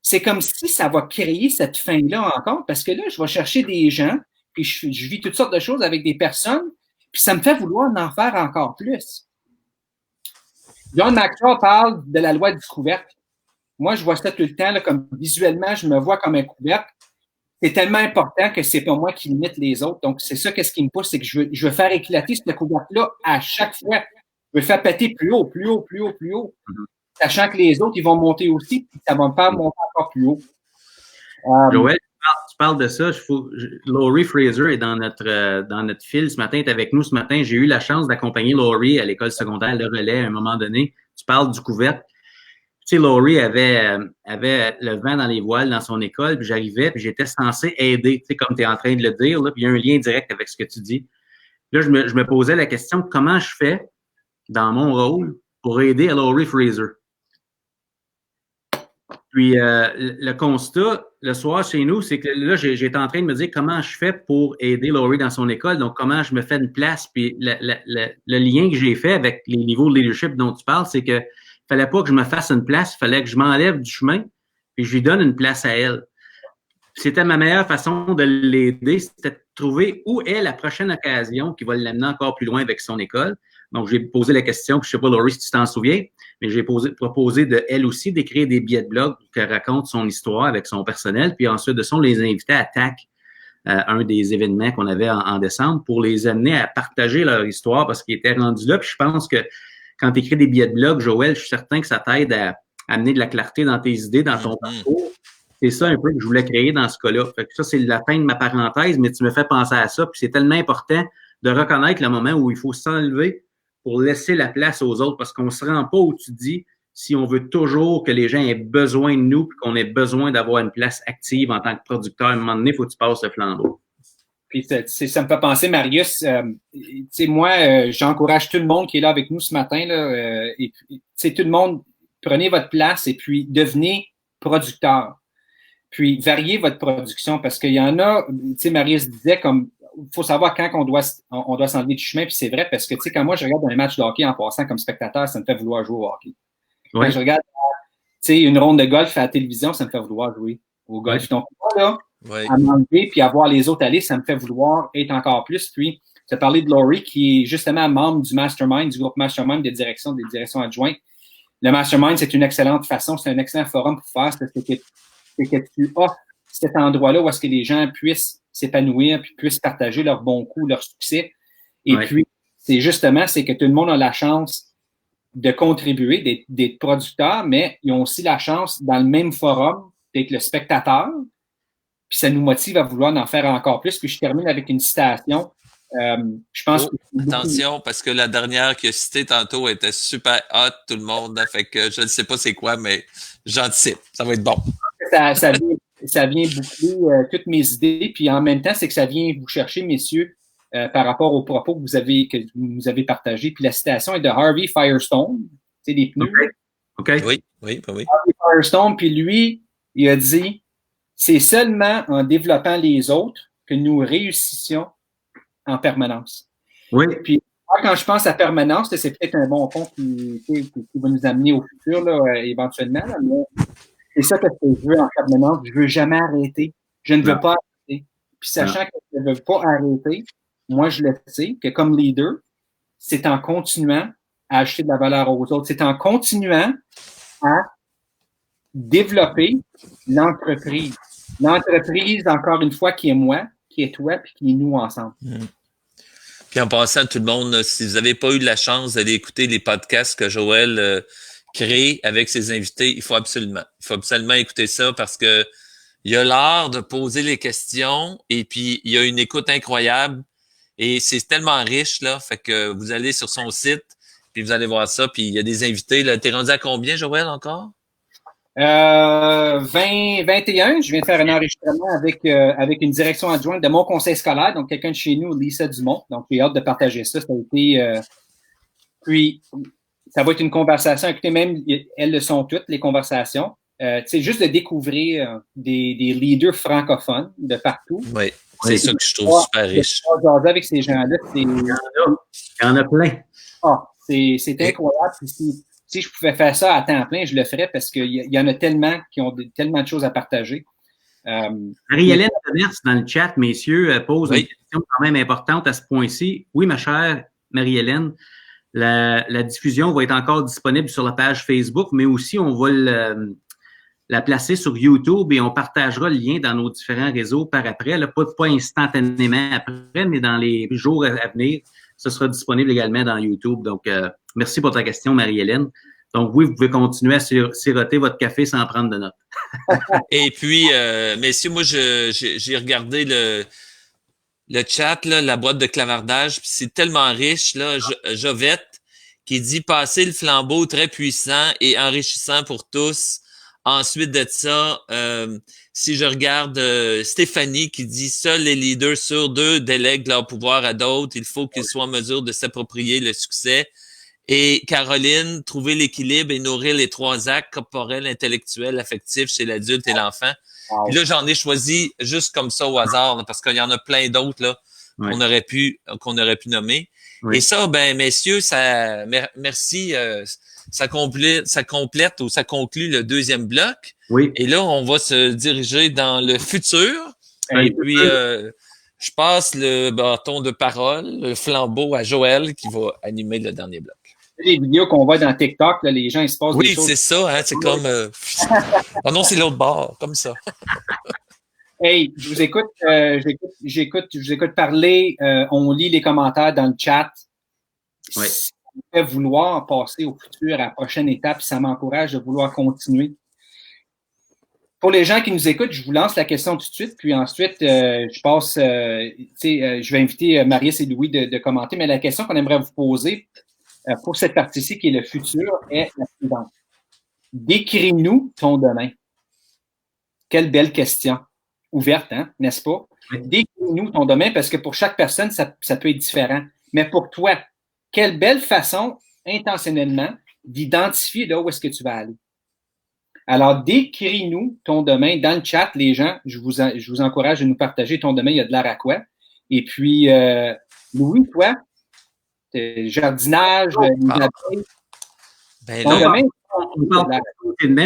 c'est comme si ça va créer cette fin-là encore, parce que là, je vais chercher des gens, puis je vis toutes sortes de choses avec des personnes, puis ça me fait vouloir en faire encore plus. John Maxwell parle de la loi du couvercle. Moi, je vois ça tout le temps, là, comme visuellement, je me vois comme un couvercle. C'est tellement important que c'est pas moi qui limite les autres. Donc, c'est ça qu'est-ce qui me pousse, c'est que je veux faire éclater ce couvercle-là à chaque fois. Je veux faire péter plus haut, plus haut, plus haut, plus haut. Sachant que les autres, ils vont monter aussi, puis ça va me faire monter encore plus haut. Joël, tu parles de ça. Laurie Fraser est dans notre fil ce matin, est avec nous ce matin. J'ai eu la chance d'accompagner Laurie à l'école secondaire de Relais à un moment donné. Tu parles du couvercle. Tu sais, Laurie avait le vent dans les voiles dans son école, puis j'arrivais, puis j'étais censé aider, tu sais, comme tu es en train de le dire, là, puis il y a un lien direct avec ce que tu dis. Là, je me posais la question, comment je fais dans mon rôle pour aider à Laurie Fraser? Puis le constat, le soir chez nous, c'est que là, j'étais en train de me dire comment je fais pour aider Laurie dans son école, donc comment je me fais une place, puis le lien que j'ai fait avec les niveaux de leadership dont tu parles, c'est que fallait pas que je me fasse une place, il fallait que je m'enlève du chemin et je lui donne une place à elle. C'était ma meilleure façon de l'aider, c'était de trouver où est la prochaine occasion qui va l'amener encore plus loin avec son école. Donc, j'ai posé la question, puis je sais pas, Laurie, si tu t'en souviens, mais j'ai proposé de elle aussi d'écrire des billets de blog pour qu'elle raconte son histoire avec son personnel, puis ensuite de ça, on les invitait à TAC, un des événements qu'on avait en décembre, pour les amener à partager leur histoire parce qu'ils étaient rendus là, puis je pense que quand tu écris des billets de blog, Joël, je suis certain que ça t'aide à amener de la clarté dans tes idées, dans ton parcours. C'est ça un peu que je voulais créer dans ce cas-là. Fait que ça, c'est la fin de ma parenthèse, mais tu me fais penser à ça. Puis c'est tellement important de reconnaître le moment où il faut s'enlever pour laisser la place aux autres, parce qu'on ne se rend pas où tu dis si on veut toujours que les gens aient besoin de nous puis qu'on ait besoin d'avoir une place active en tant que producteur. À un moment donné, il faut que tu passes le flambeau. Puis ça me fait penser, Marius, tu sais, moi, j'encourage tout le monde qui est là avec nous ce matin, là, et puis, tu sais, tout le monde, prenez votre place et puis devenez producteur. Puis variez votre production parce qu'il y en a, tu sais, Marius disait comme, faut savoir quand on doit s'enlever du chemin, puis c'est vrai parce que, tu sais, quand moi je regarde un match de hockey en passant comme spectateur, ça me fait vouloir jouer au hockey. Ouais. Quand je regarde, tu sais, une ronde de golf à la télévision, ça me fait vouloir jouer au golf. Ouais. Donc, là, à m'enlever puis à voir les autres aller, ça me fait vouloir être encore plus. Puis, tu as parlé de Laurie qui est justement membre du Mastermind, du groupe Mastermind des directions adjointes. Le Mastermind, c'est une excellente façon, c'est un excellent forum pour faire, c'est que tu offres cet endroit-là où est-ce que les gens puissent s'épanouir puis puissent partager leurs bons coups, leurs succès. Et puis, c'est que tout le monde a la chance de contribuer, d'être producteur, mais ils ont aussi la chance, dans le même forum, d'être le spectateur. Puis ça nous motive à vouloir en faire encore plus. Puis je termine avec une citation. Je pense que attention, parce que la dernière que citée tantôt était super hot, tout le monde. Fait que je ne sais pas c'est quoi, mais j'anticipe. Ça va être bon. Ça vient boucler toutes mes idées. Puis en même temps, c'est que ça vient vous chercher, messieurs, par rapport aux propos que vous nous avez partagés. Puis la citation est de Harvey Firestone. C'est des pneus. Okay. Oui. Harvey Firestone, puis lui, il a dit c'est seulement en développant les autres que nous réussissions en permanence. Oui. Puis, moi, quand je pense à permanence, c'est peut-être un bon pont qui va nous amener au futur, là, éventuellement. Là, mais c'est ça que je veux en permanence. Je veux jamais arrêter. Je ne veux pas arrêter. Puis sachant que je ne veux pas arrêter, moi, je le sais que comme leader, c'est en continuant à ajouter de la valeur aux autres. C'est en continuant à développer l'entreprise. L'entreprise, encore une fois, qui est moi, qui est toi, puis qui est nous ensemble. Puis en passant, tout le monde, si vous n'avez pas eu la chance d'aller écouter les podcasts que Joël crée avec ses invités, il faut absolument écouter ça parce que il y a l'art de poser les questions et puis il y a une écoute incroyable et c'est tellement riche, là, fait que vous allez sur son site puis vous allez voir ça, puis il y a des invités, là. T'es rendu à combien, Joël, encore? 21, je viens de faire un enregistrement avec une direction adjointe de mon conseil scolaire, donc quelqu'un de chez nous, Lisa Dumont. Donc, j'ai hâte de partager ça. Ça a été, puis, ça va être une conversation. Écoutez, même, elles le sont toutes, les conversations. C'est juste de découvrir des leaders francophones de partout. Oui, c'est ça que je trouve super riche. Avec ces gens-là, il y en a plein. C'est incroyable. Si je pouvais faire ça à temps plein, je le ferais parce qu'il y en a tellement qui ont tellement de choses à partager. Marie-Hélène Commerce, dans le chat, messieurs, pose une question quand même importante à ce point-ci. Oui, ma chère Marie-Hélène, la diffusion va être encore disponible sur la page Facebook, mais aussi on va la placer sur YouTube et on partagera le lien dans nos différents réseaux par après. Là, pas instantanément après, mais dans les jours à venir, ce sera disponible également dans YouTube. Donc, merci pour ta question, Marie-Hélène. Donc, oui, vous pouvez continuer à siroter votre café sans prendre de notes. Et puis, messieurs, moi, j'ai regardé le chat, là, la boîte de clavardage, puis c'est tellement riche, là, Jovette, qui dit « Passer le flambeau très puissant et enrichissant pour tous ». Ensuite de ça, si je regarde Stéphanie qui dit « Seuls les leaders sur 2 délèguent leur pouvoir à d'autres. Il faut qu'ils soient en mesure de s'approprier le succès. » Et Caroline, « Trouver l'équilibre et nourrir les 3 actes corporels, intellectuels, affectifs chez l'adulte et l'enfant. » Puis là, j'en ai choisi juste comme ça au hasard, là, parce qu'il y en a plein d'autres là qu'on aurait pu nommer. Oui. Et ça, ben messieurs, merci. Ça complète ou ça conclut le deuxième bloc. Oui. Et là, on va se diriger dans le futur. Et puis, je passe le bâton de parole, le flambeau à Joël qui va animer le dernier bloc. Les vidéos qu'on voit dans TikTok, là, les gens, ils se passent des choses. Oui, c'est ça, hein, c'est comme... oh non, c'est l'autre bord, comme ça. Hey, je vous écoute, je vous écoute parler, on lit les commentaires dans le chat. Oui. Si vous fait vouloir passer au futur, à la prochaine étape, ça m'encourage de vouloir continuer. Pour les gens qui nous écoutent, je vous lance la question tout de suite, puis ensuite, je passe, je vais inviter Marius et Louis de commenter, mais la question qu'on aimerait vous poser pour cette partie-ci, qui est le futur, est la suivante. Décris-nous ton domaine. Quelle belle question. Ouverte, hein, n'est-ce pas? Oui. Décris-nous ton domaine, parce que pour chaque personne, ça peut être différent. Mais pour toi, quelle belle façon, intentionnellement, d'identifier là où est-ce que tu vas aller. Alors, décris-nous ton domaine dans le chat, les gens. Je vous encourage à nous partager ton domaine. Il y a de l'air à quoi? Et puis, Louis, toi, jardinage, ben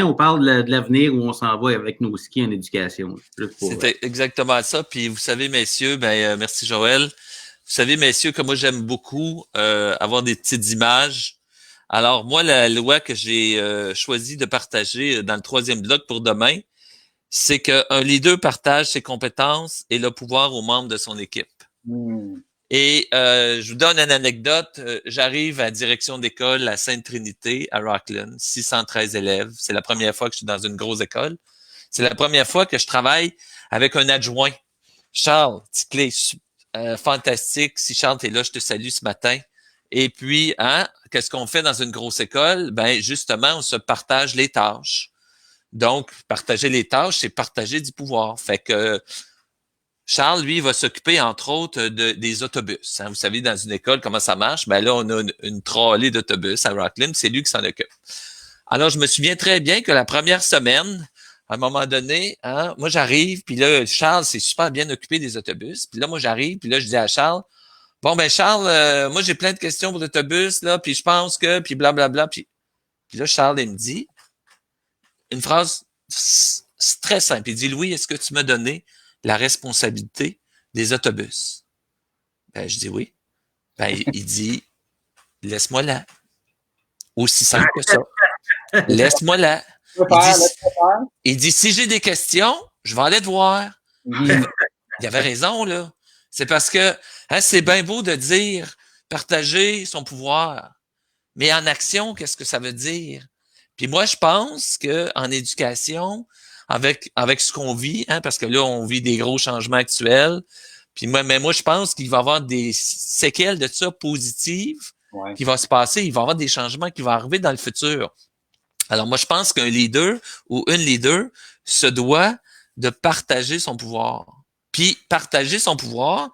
on parle de l'avenir où on s'en va avec nos skis en éducation. C'est exactement ça. Puis, vous savez, messieurs, merci Joël. Vous savez, messieurs, que moi, j'aime beaucoup avoir des petites images. Alors, moi, la loi que j'ai choisi de partager dans le 3e bloc pour demain, c'est qu'un leader partage ses compétences et le pouvoir aux membres de son équipe. Et je vous donne une anecdote. J'arrive à la direction d'école à Sainte-Trinité, à Rockland, 613 élèves. C'est la première fois que je suis dans une grosse école. C'est la première fois que je travaille avec un adjoint. Charles Ticlé, fantastique. Si Charles, t'es là, je te salue ce matin. Et puis, qu'est-ce qu'on fait dans une grosse école? Ben, justement, on se partage les tâches. Donc, partager les tâches, c'est partager du pouvoir. Fait que Charles, lui, va s'occuper, entre autres, des autobus. Vous savez, dans une école, comment ça marche? Ben là, on a une trolley d'autobus à Rockland, c'est lui qui s'en occupe. Alors, je me souviens très bien que la première semaine, à un moment donné, moi, j'arrive, puis là, Charles s'est super bien occupé des autobus. Puis là, moi, j'arrive, puis là, je dis à Charles, bon, ben Charles, moi, j'ai plein de questions pour l'autobus, là, puis je pense que, puis blablabla. Puis là, Charles, il me dit une phrase c'est très simple. Il dit, Louis, est-ce que tu m'as donné la responsabilité des autobus? Ben, je dis oui. Ben, il dit, laisse-moi là. Aussi simple que ça. Laisse-moi là. Il dit, si j'ai des questions, je vais aller te voir. Il avait raison, là. C'est parce que c'est bien beau de dire partager son pouvoir. Mais en action, qu'est-ce que ça veut dire? Puis moi, je pense que en éducation, avec ce qu'on vit, parce que là, on vit des gros changements actuels. Puis moi, je pense qu'il va y avoir des séquelles de ça positives qui vont se passer. Il va y avoir des changements qui vont arriver dans le futur. Alors moi, je pense qu'un leader ou une leader se doit de partager son pouvoir. Puis partager son pouvoir,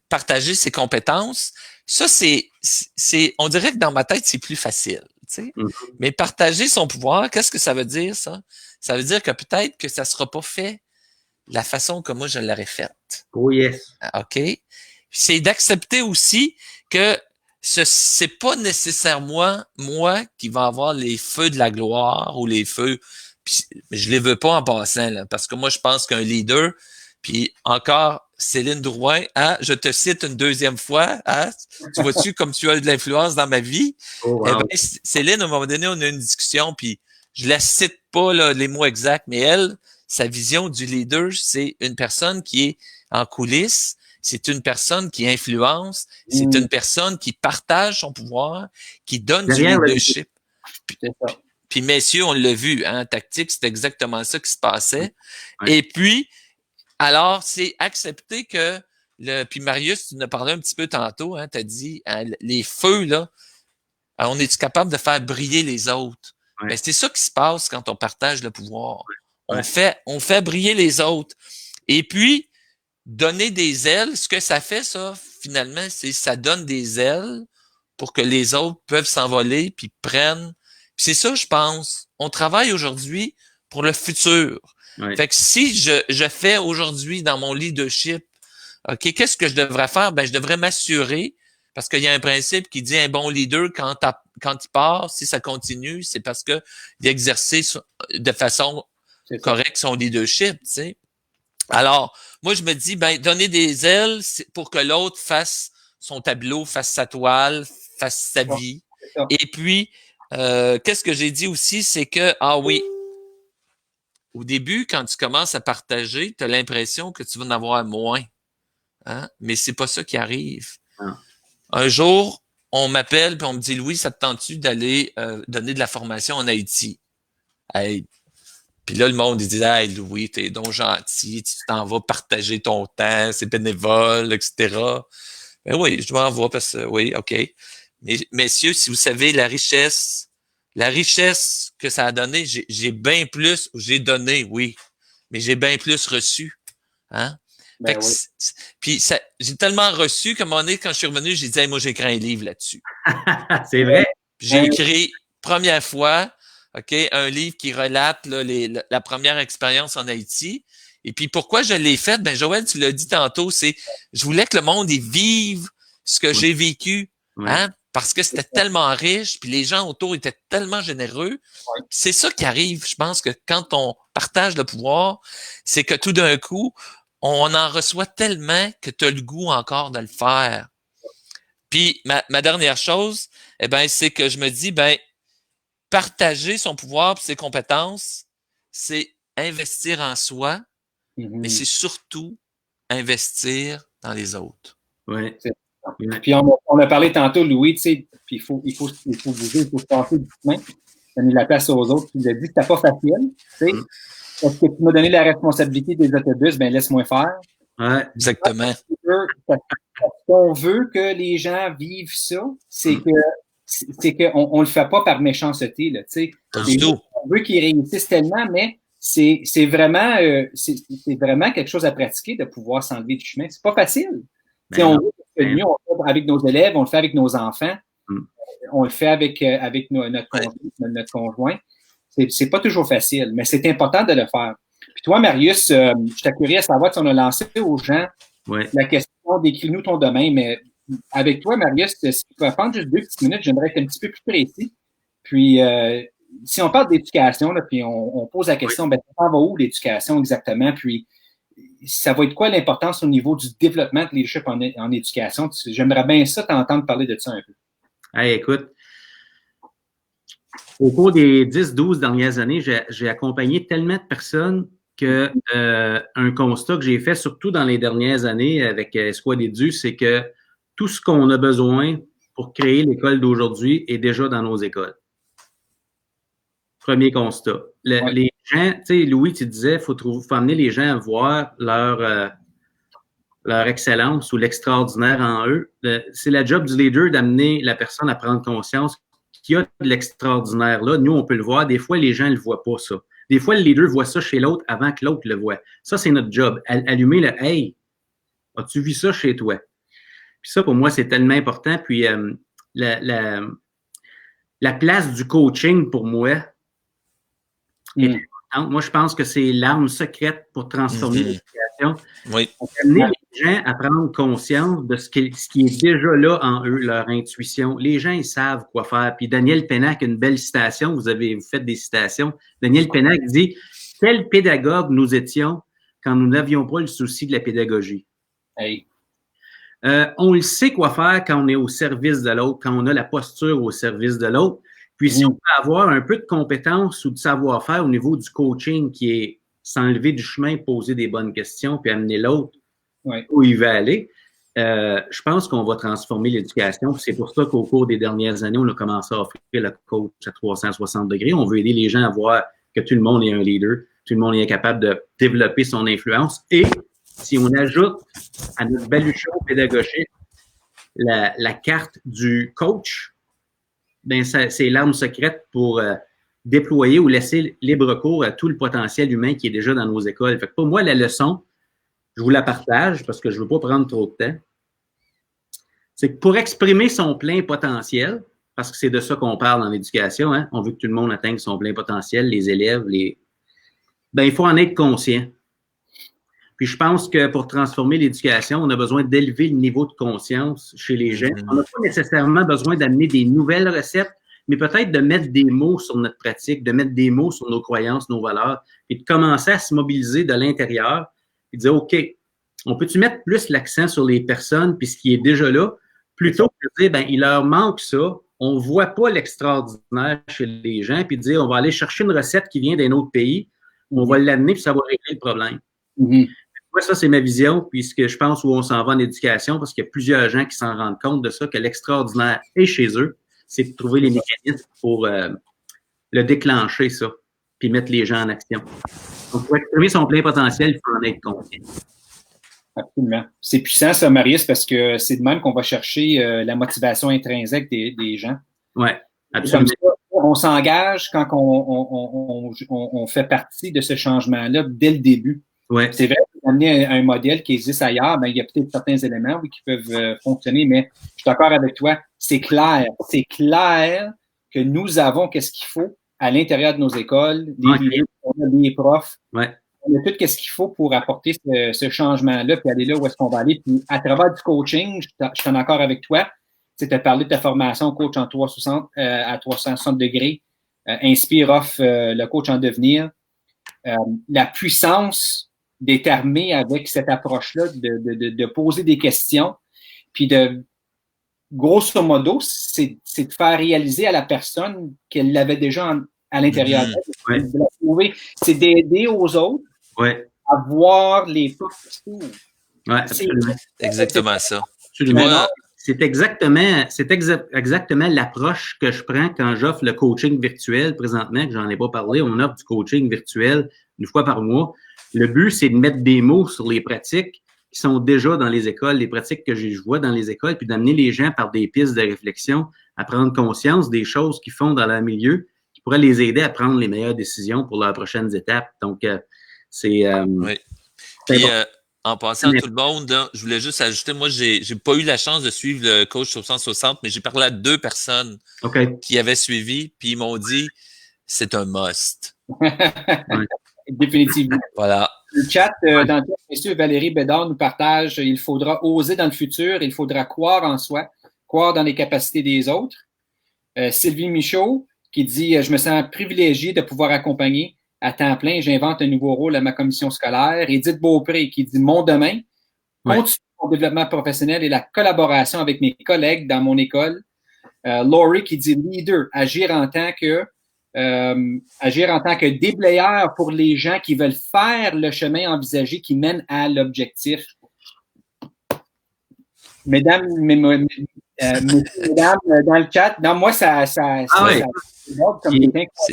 partager ses compétences, ça, on dirait que dans ma tête, c'est plus facile. Tu sais? Mais partager son pouvoir, qu'est-ce que ça veut dire, ça? Ça veut dire que peut-être que ça ne sera pas fait de la façon que moi je l'aurais faite. Oh yes. OK? C'est d'accepter aussi que c'est pas nécessairement moi qui va avoir les feux de la gloire ou les feux. Puis, je les veux pas en passant, là, parce que moi, je pense qu'un leader, puis encore, Céline Drouin, je te cite une deuxième fois, tu vois-tu comme tu as de l'influence dans ma vie? Oh, wow. Eh ben, Céline, à un moment donné, on a une discussion, puis je la cite pas là, les mots exacts, mais elle, sa vision du leader, c'est une personne qui est en coulisses, c'est une personne qui influence, c'est une personne qui partage son pouvoir, qui donne du leadership. Puis messieurs, on l'a vu, tactique, c'est exactement ça qui se passait. Ouais. Et puis, alors, c'est accepter que puis Marius, tu en as parlé un petit peu tantôt, tu as dit, les feux, là, on est-tu capable de faire briller les autres? Ouais. Ben, c'est ça qui se passe quand on partage le pouvoir. Ouais. On fait briller les autres. Et puis, donner des ailes, ce que ça fait, ça, finalement, c'est ça donne des ailes pour que les autres peuvent s'envoler puis prennent. Puis c'est ça, je pense. On travaille aujourd'hui pour le futur. Oui. Fait que si je fais aujourd'hui dans mon leadership, OK, qu'est-ce que je devrais faire? Ben, je devrais m'assurer, parce qu'il y a un principe qui dit un bon leader, quand il part, si ça continue, c'est parce que il a exercé de façon correcte son leadership, tu sais. Alors, moi, je me dis, ben, donner des ailes pour que l'autre fasse son tableau, fasse sa toile, fasse sa vie. Et puis, qu'est-ce que j'ai dit aussi, c'est que, oui, au début, quand tu commences à partager, tu as l'impression que tu vas en avoir moins. Mais c'est pas ça qui arrive. Un jour, on m'appelle puis on me dit, Louis, ça te tente-tu d'aller donner de la formation en Haïti? Hey. Puis là, le monde, il dit, hey, Louis, t'es donc gentil, tu t'en vas partager ton temps, c'est bénévole, etc. Ben oui, je m'en vais parce que, oui, OK. Mais, messieurs, si vous savez la richesse que ça a donné, j'ai bien plus, j'ai donné, oui, mais j'ai bien plus reçu. Ben oui. Puis j'ai tellement reçu qu'à un moment donné, quand je suis revenu, j'ai dit, hey, moi, j'ai écrit un livre là-dessus. C'est vrai. J'ai écrit, première fois, OK, un livre qui relate là, la première expérience en Haïti. Et puis, pourquoi je l'ai faite? Ben, Joël, tu l'as dit tantôt, je voulais que le monde y vive ce que j'ai vécu, parce que c'était tellement riche, puis les gens autour étaient tellement généreux. C'est ça qui arrive, je pense, que quand on partage le pouvoir, c'est que tout d'un coup, on en reçoit tellement que tu as le goût encore de le faire. Puis, ma dernière chose, c'est que je me dis, partager son pouvoir et ses compétences, c'est investir en soi, mais c'est surtout investir dans les autres. Oui. Puis on a parlé tantôt, Louis, tu sais, puis il faut bouger, il faut se passer du chemin, donner la place aux autres. Tu l'as dit, c'était pas facile. Tu sais, est-ce que tu m'as donné la responsabilité des autobus? Ben laisse-moi faire. Ouais, exactement. Parce qu'on veut que les gens vivent ça, c'est qu'on le fait pas par méchanceté, là, tu sais. On veut qu'ils réussissent tellement, mais c'est vraiment quelque chose à pratiquer de pouvoir s'enlever du chemin. C'est pas facile. On le fait avec nos élèves, on le fait avec nos enfants, on le fait avec notre conjoint. C'est pas toujours facile, mais c'est important de le faire. Puis toi, Marius, je t'ai curieux à savoir si on a lancé aux gens la question « Décris-nous ton domaine », mais avec toi, Marius, si tu peux prendre juste 2 petites minutes, j'aimerais être un petit peu plus précis. Puis, si on parle d'éducation, là, puis on pose la question, ben, ça va où l'éducation exactement? Puis, ça va être quoi l'importance au niveau du développement de leadership en éducation? J'aimerais bien ça t'entendre parler de ça un peu. Hey, écoute, au cours des 10-12 dernières années, j'ai accompagné tellement de personnes que un constat que j'ai fait, surtout dans les dernières années avec Escouade Édu, c'est que tout ce qu'on a besoin pour créer l'école d'aujourd'hui est déjà dans nos écoles. Premier constat. Les gens, tu sais, Louis, tu disais, faut amener les gens à voir leur excellence ou l'extraordinaire en eux. C'est la job du leader d'amener la personne à prendre conscience qu'il y a de l'extraordinaire là. Nous, on peut le voir. Des fois, les gens ne le voient pas, ça. Des fois, le leader voit ça chez l'autre avant que l'autre le voit. Ça, c'est notre job. Allumer le « Hey, as-tu vu ça chez toi? » Puis ça, pour moi, c'est tellement important. Puis la place du coaching, pour moi, est importante. Moi, je pense que c'est l'arme secrète pour transformer l'éducation. Oui. Amener les gens à prendre conscience de ce qui est déjà là en eux, leur intuition. Les gens, ils savent quoi faire. Puis Daniel Pénac a une belle citation. Vous faites des citations. Daniel Pénac dit « Quel pédagogue nous étions quand nous n'avions pas le souci de la pédagogie. Hey. » On le sait quoi faire quand on est au service de l'autre, quand on a la posture au service de l'autre. Puis si on peut avoir un peu de compétence ou de savoir-faire au niveau du coaching qui est s'enlever du chemin, poser des bonnes questions, puis amener l'autre où il va aller, je pense qu'on va transformer l'éducation. C'est pour ça qu'au cours des dernières années, on a commencé à offrir le coach à 360 degrés. On veut aider les gens à voir que tout le monde est un leader, tout le monde est capable de développer son influence. Et si on ajoute à notre baluchon pédagogique la carte du coach, ben c'est l'arme secrète pour déployer ou laisser libre cours à tout le potentiel humain qui est déjà dans nos écoles. Fait que pour moi, la leçon, je vous la partage parce que je ne veux pas prendre trop de temps, c'est que pour exprimer son plein potentiel, parce que c'est de ça qu'on parle dans l'éducation, hein, on veut que tout le monde atteigne son plein potentiel, les élèves, ben il faut en être conscient. Puis je pense que pour transformer l'éducation, on a besoin d'élever le niveau de conscience chez les gens. On n'a pas nécessairement besoin d'amener des nouvelles recettes, mais peut-être de mettre des mots sur notre pratique, de mettre des mots sur nos croyances, nos valeurs, et de commencer à se mobiliser de l'intérieur et de dire, OK, on peut-tu mettre plus l'accent sur les personnes puis ce qui est déjà là, plutôt que de dire, ben il leur manque ça, on ne voit pas l'extraordinaire chez les gens, puis de dire, on va aller chercher une recette qui vient d'un autre pays, on va l'amener puis ça va régler le problème. Moi, ça, c'est ma vision, puisque je pense où on s'en va en éducation, parce qu'il y a plusieurs gens qui s'en rendent compte de ça, que l'extraordinaire est chez eux. C'est de trouver les mécanismes pour le déclencher, ça, puis mettre les gens en action. Donc, pour exprimer son plein potentiel, il faut en être conscient. Absolument. C'est puissant, ça, Marius, parce que c'est de même qu'on va chercher la motivation intrinsèque des gens. Oui, absolument. Ça, on s'engage quand on fait partie de ce changement-là dès le début. Ouais. C'est vrai, d'amener un modèle qui existe ailleurs, ben, il y a peut-être certains éléments qui peuvent fonctionner, mais je suis d'accord avec toi, c'est clair. C'est clair que nous avons qu'est-ce qu'il faut à l'intérieur de nos écoles, les profs. Ouais. On a tout qu'est-ce qu'il faut pour apporter ce changement-là, puis aller là où est-ce qu'on va aller. Puis à travers du coaching, je suis en accord avec toi. Tu as parlé de ta formation coach en 360 à 360 degrés. Inspire off le coach en devenir. La puissance d'être armé avec cette approche-là, de poser des questions, puis de, grosso modo, c'est de faire réaliser à la personne qu'elle l'avait déjà à l'intérieur d'elle. De la trouver. C'est d'aider aux autres à voir les portes qui s'ouvrent. Oui, absolument. Exactement ça. Absolument. C'est exactement l'approche que je prends quand j'offre le coaching virtuel présentement, que j'en ai pas parlé. On offre du coaching virtuel une fois par mois. Le but, c'est de mettre des mots sur les pratiques qui sont déjà dans les écoles, les pratiques que je vois dans les écoles, puis d'amener les gens par des pistes de réflexion à prendre conscience des choses qu'ils font dans leur milieu qui pourraient les aider à prendre les meilleures décisions pour leurs prochaines étapes. Donc, c'est... oui. Puis, en passant à tout le monde, là, je voulais juste ajouter, moi, j'ai pas eu la chance de suivre le coach 360, mais j'ai parlé à 2 personnes qui avaient suivi, puis ils m'ont dit, c'est un must. Définitivement. Voilà. Le chat, dans le chat, monsieur Valérie Bédard nous partage, il faudra oser dans le futur, il faudra croire en soi, croire dans les capacités des autres. Sylvie Michaud qui dit « Je me sens privilégié de pouvoir accompagner à temps plein. J'invente un nouveau rôle à ma commission scolaire. » Edith Beaupré qui dit « Mon domaine, continue mon développement professionnel et la collaboration avec mes collègues dans mon école. » Laurie qui dit « Leader, agir en tant que déblayeur pour les gens qui veulent faire le chemin envisagé qui mène à l'objectif. » Mesdames, mesdames, dans le chat, non, moi, c'est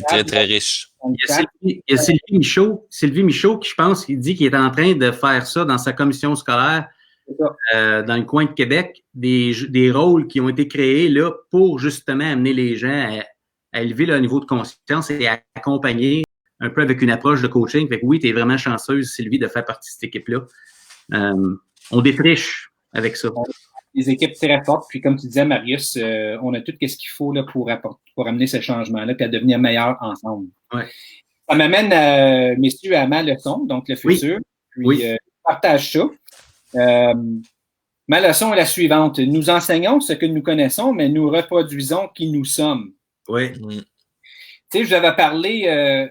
très, très riche. Il y a Sylvie Michaud qui, je pense, qui dit qu'il est en train de faire ça dans sa commission scolaire dans le coin de Québec, des rôles qui ont été créés là pour justement amener les gens à élever leur niveau de conscience et à accompagner un peu avec une approche de coaching. Fait que oui, tu es vraiment chanceuse, Sylvie, de faire partie de cette équipe-là. On défriche avec ça. Des équipes très fortes. Puis comme tu disais, Marius, on a tout ce qu'il faut là, pour amener ce changement-là et à devenir meilleurs ensemble. Ouais. Ça m'amène, messieurs, à ma leçon, donc le futur. Oui. Puis, je partage ça. Ma leçon est la suivante. Nous enseignons ce que nous connaissons, mais nous reproduisons qui nous sommes. Oui. Tu sais, je vous avais parlé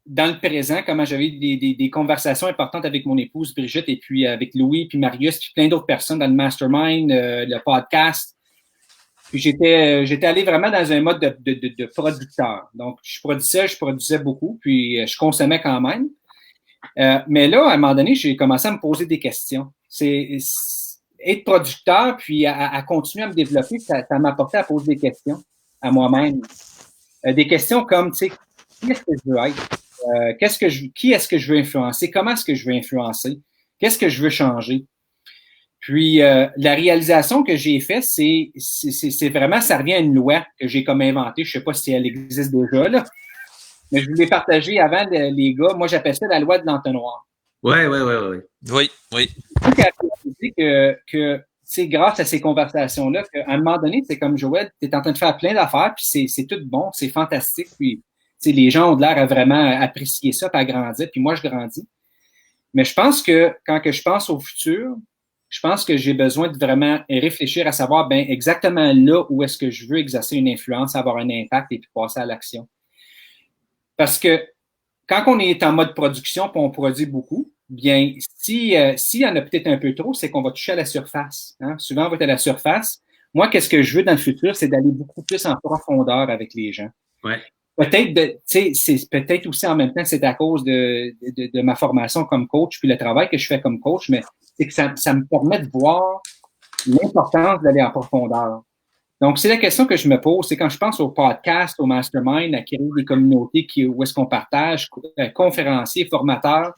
dans le présent, comment j'avais des conversations importantes avec mon épouse Brigitte et puis avec Louis, puis Marius, puis plein d'autres personnes dans le mastermind, le podcast. Puis j'étais allé vraiment dans un mode de producteur. Donc, je produisais beaucoup, puis je consommais quand même. Mais là, à un moment donné, j'ai commencé à me poser des questions. C'est être producteur, puis à continuer à me développer, ça m'apportait à poser des questions à moi-même. Des questions comme, tu sais, qui est-ce que je veux être? Qui est-ce que je veux influencer? Comment est-ce que je veux influencer? Qu'est-ce que je veux changer? Puis, la réalisation que j'ai faite, c'est vraiment, ça revient à une loi que j'ai comme inventée. Je sais pas si elle existe déjà, là. Mais je voulais partager avant les gars. Moi, j'appelle ça la loi de l'entonnoir. Oui. Que c'est grâce à ces conversations-là qu'à un moment donné, c'est comme Joël, tu es en train de faire plein d'affaires, puis c'est tout bon, c'est fantastique, puis les gens ont l'air à vraiment apprécier ça, puis à grandir, puis moi, je grandis. Mais je pense que quand que je pense au futur, je pense que j'ai besoin de vraiment réfléchir à savoir ben exactement là où est-ce que je veux exercer une influence, avoir un impact et puis passer à l'action. Parce que quand on est en mode production puis on produit beaucoup, bien, s'il y en a peut-être un peu trop, c'est qu'on va toucher à la surface. Hein? Souvent, on va être à la surface. Moi, qu'est-ce que je veux dans le futur, c'est d'aller beaucoup plus en profondeur avec les gens. Ouais. Peut-être, c'est peut-être aussi en même temps, c'est à cause de ma formation comme coach puis le travail que je fais comme coach, mais c'est que ça me permet de voir l'importance d'aller en profondeur. Donc, c'est la question que je me pose, c'est quand je pense au podcast, au mastermind, à créer des communautés où est-ce qu'on partage, conférenciers, formateurs.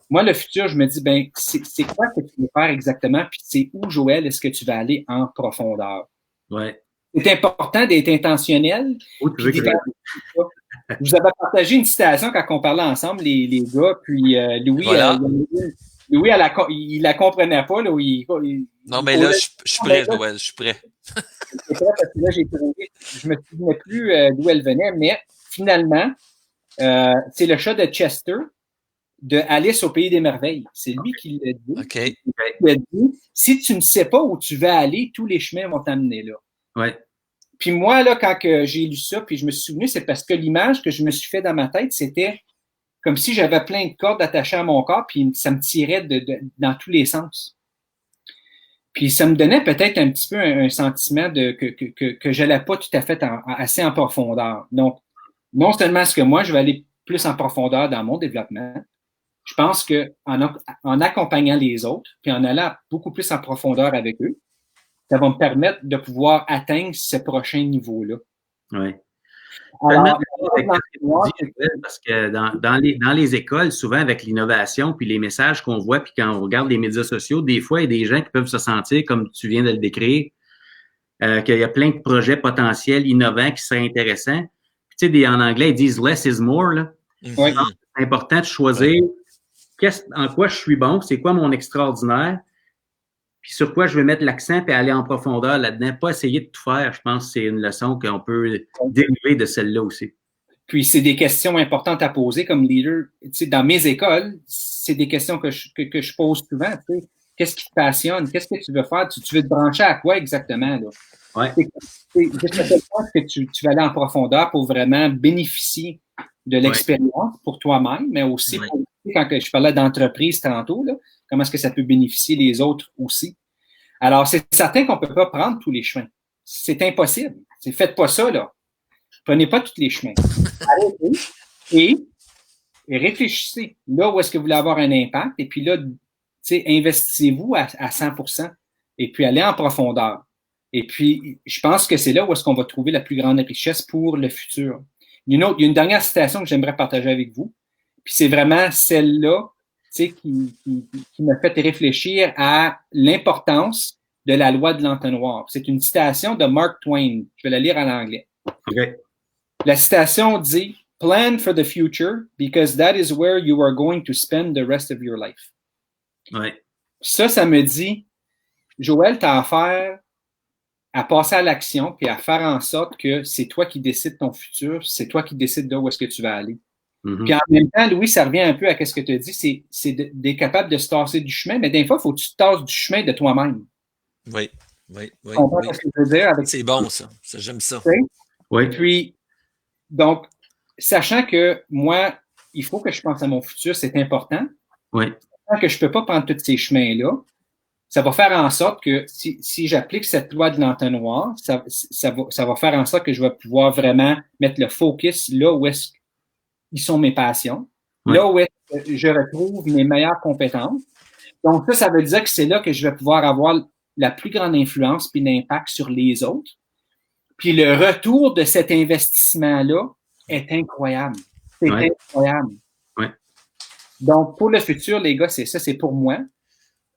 Moi, le futur, je me dis, ben, c'est quoi que tu veux faire exactement, puis c'est où, Joël, est-ce que tu vas aller en profondeur? Ouais. C'est important d'être intentionnel. Je vous avais partagé une citation quand on parlait ensemble, les gars, puis Louis, voilà. Louis, il la comprenait pas. Là, non, mais là, je suis prêt, Joël, je suis prêt. Parce que là, je me souvenais plus d'où elle venait, mais finalement, c'est le chat de Chester de Alice au Pays des Merveilles. C'est lui qui l'a dit. Okay. Il a dit, si tu ne sais pas où tu vas aller, tous les chemins vont t'amener là. Ouais. Puis moi, là, quand j'ai lu ça, puis je me suis souvenu, c'est parce que l'image que je me suis fait dans ma tête, c'était comme si j'avais plein de cordes attachées à mon corps, puis ça me tirait dans tous les sens. Puis ça me donnait peut-être un petit peu un sentiment que je n'allais pas tout à fait assez en profondeur. Donc, non seulement est-ce que moi, je vais aller plus en profondeur dans mon développement, je pense que en accompagnant les autres, puis en allant beaucoup plus en profondeur avec eux, ça va me permettre de pouvoir atteindre ce prochain niveau-là. Oui. Alors, parce que dans les écoles, souvent avec l'innovation puis les messages qu'on voit, puis quand on regarde les médias sociaux, des fois, il y a des gens qui peuvent se sentir, comme tu viens de le décrire, qu'il y a plein de projets potentiels innovants qui seraient intéressants. Puis, tu sais, en anglais, ils disent « less is more ». Là. Oui. C'est important de choisir en quoi je suis bon, c'est quoi mon extraordinaire, puis sur quoi je vais mettre l'accent puis aller en profondeur là-dedans. Pas essayer de tout faire. Je pense que c'est une leçon qu'on peut dériver de celle-là aussi. Puis, c'est des questions importantes à poser comme leader. Tu sais, dans mes écoles, c'est des questions que je pose souvent. Tu sais, Qu'est-ce qui te passionne? Qu'est-ce que tu veux faire? Tu veux te brancher à quoi exactement? Là? Ouais. C'est jusqu'à quel point que tu vas aller en profondeur pour vraiment bénéficier de l'expérience pour toi-même, mais aussi pour, quand je parlais d'entreprise tantôt, là, comment est-ce que ça peut bénéficier les autres aussi. Alors, c'est certain qu'on ne peut pas prendre tous les chemins. C'est impossible. Faites pas ça, là. Prenez pas tous les chemins. Arrêtez et réfléchissez là où est-ce que vous voulez avoir un impact et puis là, investissez-vous à 100% et puis allez en profondeur. Et puis, je pense que c'est là où est-ce qu'on va trouver la plus grande richesse pour le futur. Il y a une dernière citation que j'aimerais partager avec vous. Puis c'est vraiment celle-là, qui m'a fait réfléchir à l'importance de la loi de l'entonnoir. C'est une citation de Mark Twain. Je vais la lire en anglais. Okay. La citation dit « Plan for the future because that is where you are going to spend the rest of your life. » Ouais. Ça me dit, Joël, tu as affaire à passer à l'action puis à faire en sorte que c'est toi qui décides ton futur, c'est toi qui décides de où est-ce que tu vas aller. Mm-hmm. Puis en même temps, Louis, ça revient un peu à ce que tu as dit, c'est d'être capable de se tasser du chemin, mais des fois, il faut que tu te tasses du chemin de toi-même. Oui. Tu comprends ce que je veux dire? C'est bon, ça. J'aime ça. Oui. Puis, donc, sachant que moi, il faut que je pense à mon futur, c'est important. Oui. Sachant que je ne peux pas prendre tous ces chemins-là, ça va faire en sorte que si j'applique cette loi de l'entonnoir, ça va faire en sorte que je vais pouvoir vraiment mettre le focus là où est-ce qu'ils sont mes passions, là où est-ce que je retrouve mes meilleures compétences. Donc ça veut dire que c'est là que je vais pouvoir avoir la plus grande influence puis l'impact sur les autres. Puis le retour de cet investissement-là est incroyable. C'est incroyable. Ouais. Donc, pour le futur, les gars, c'est ça, c'est pour moi.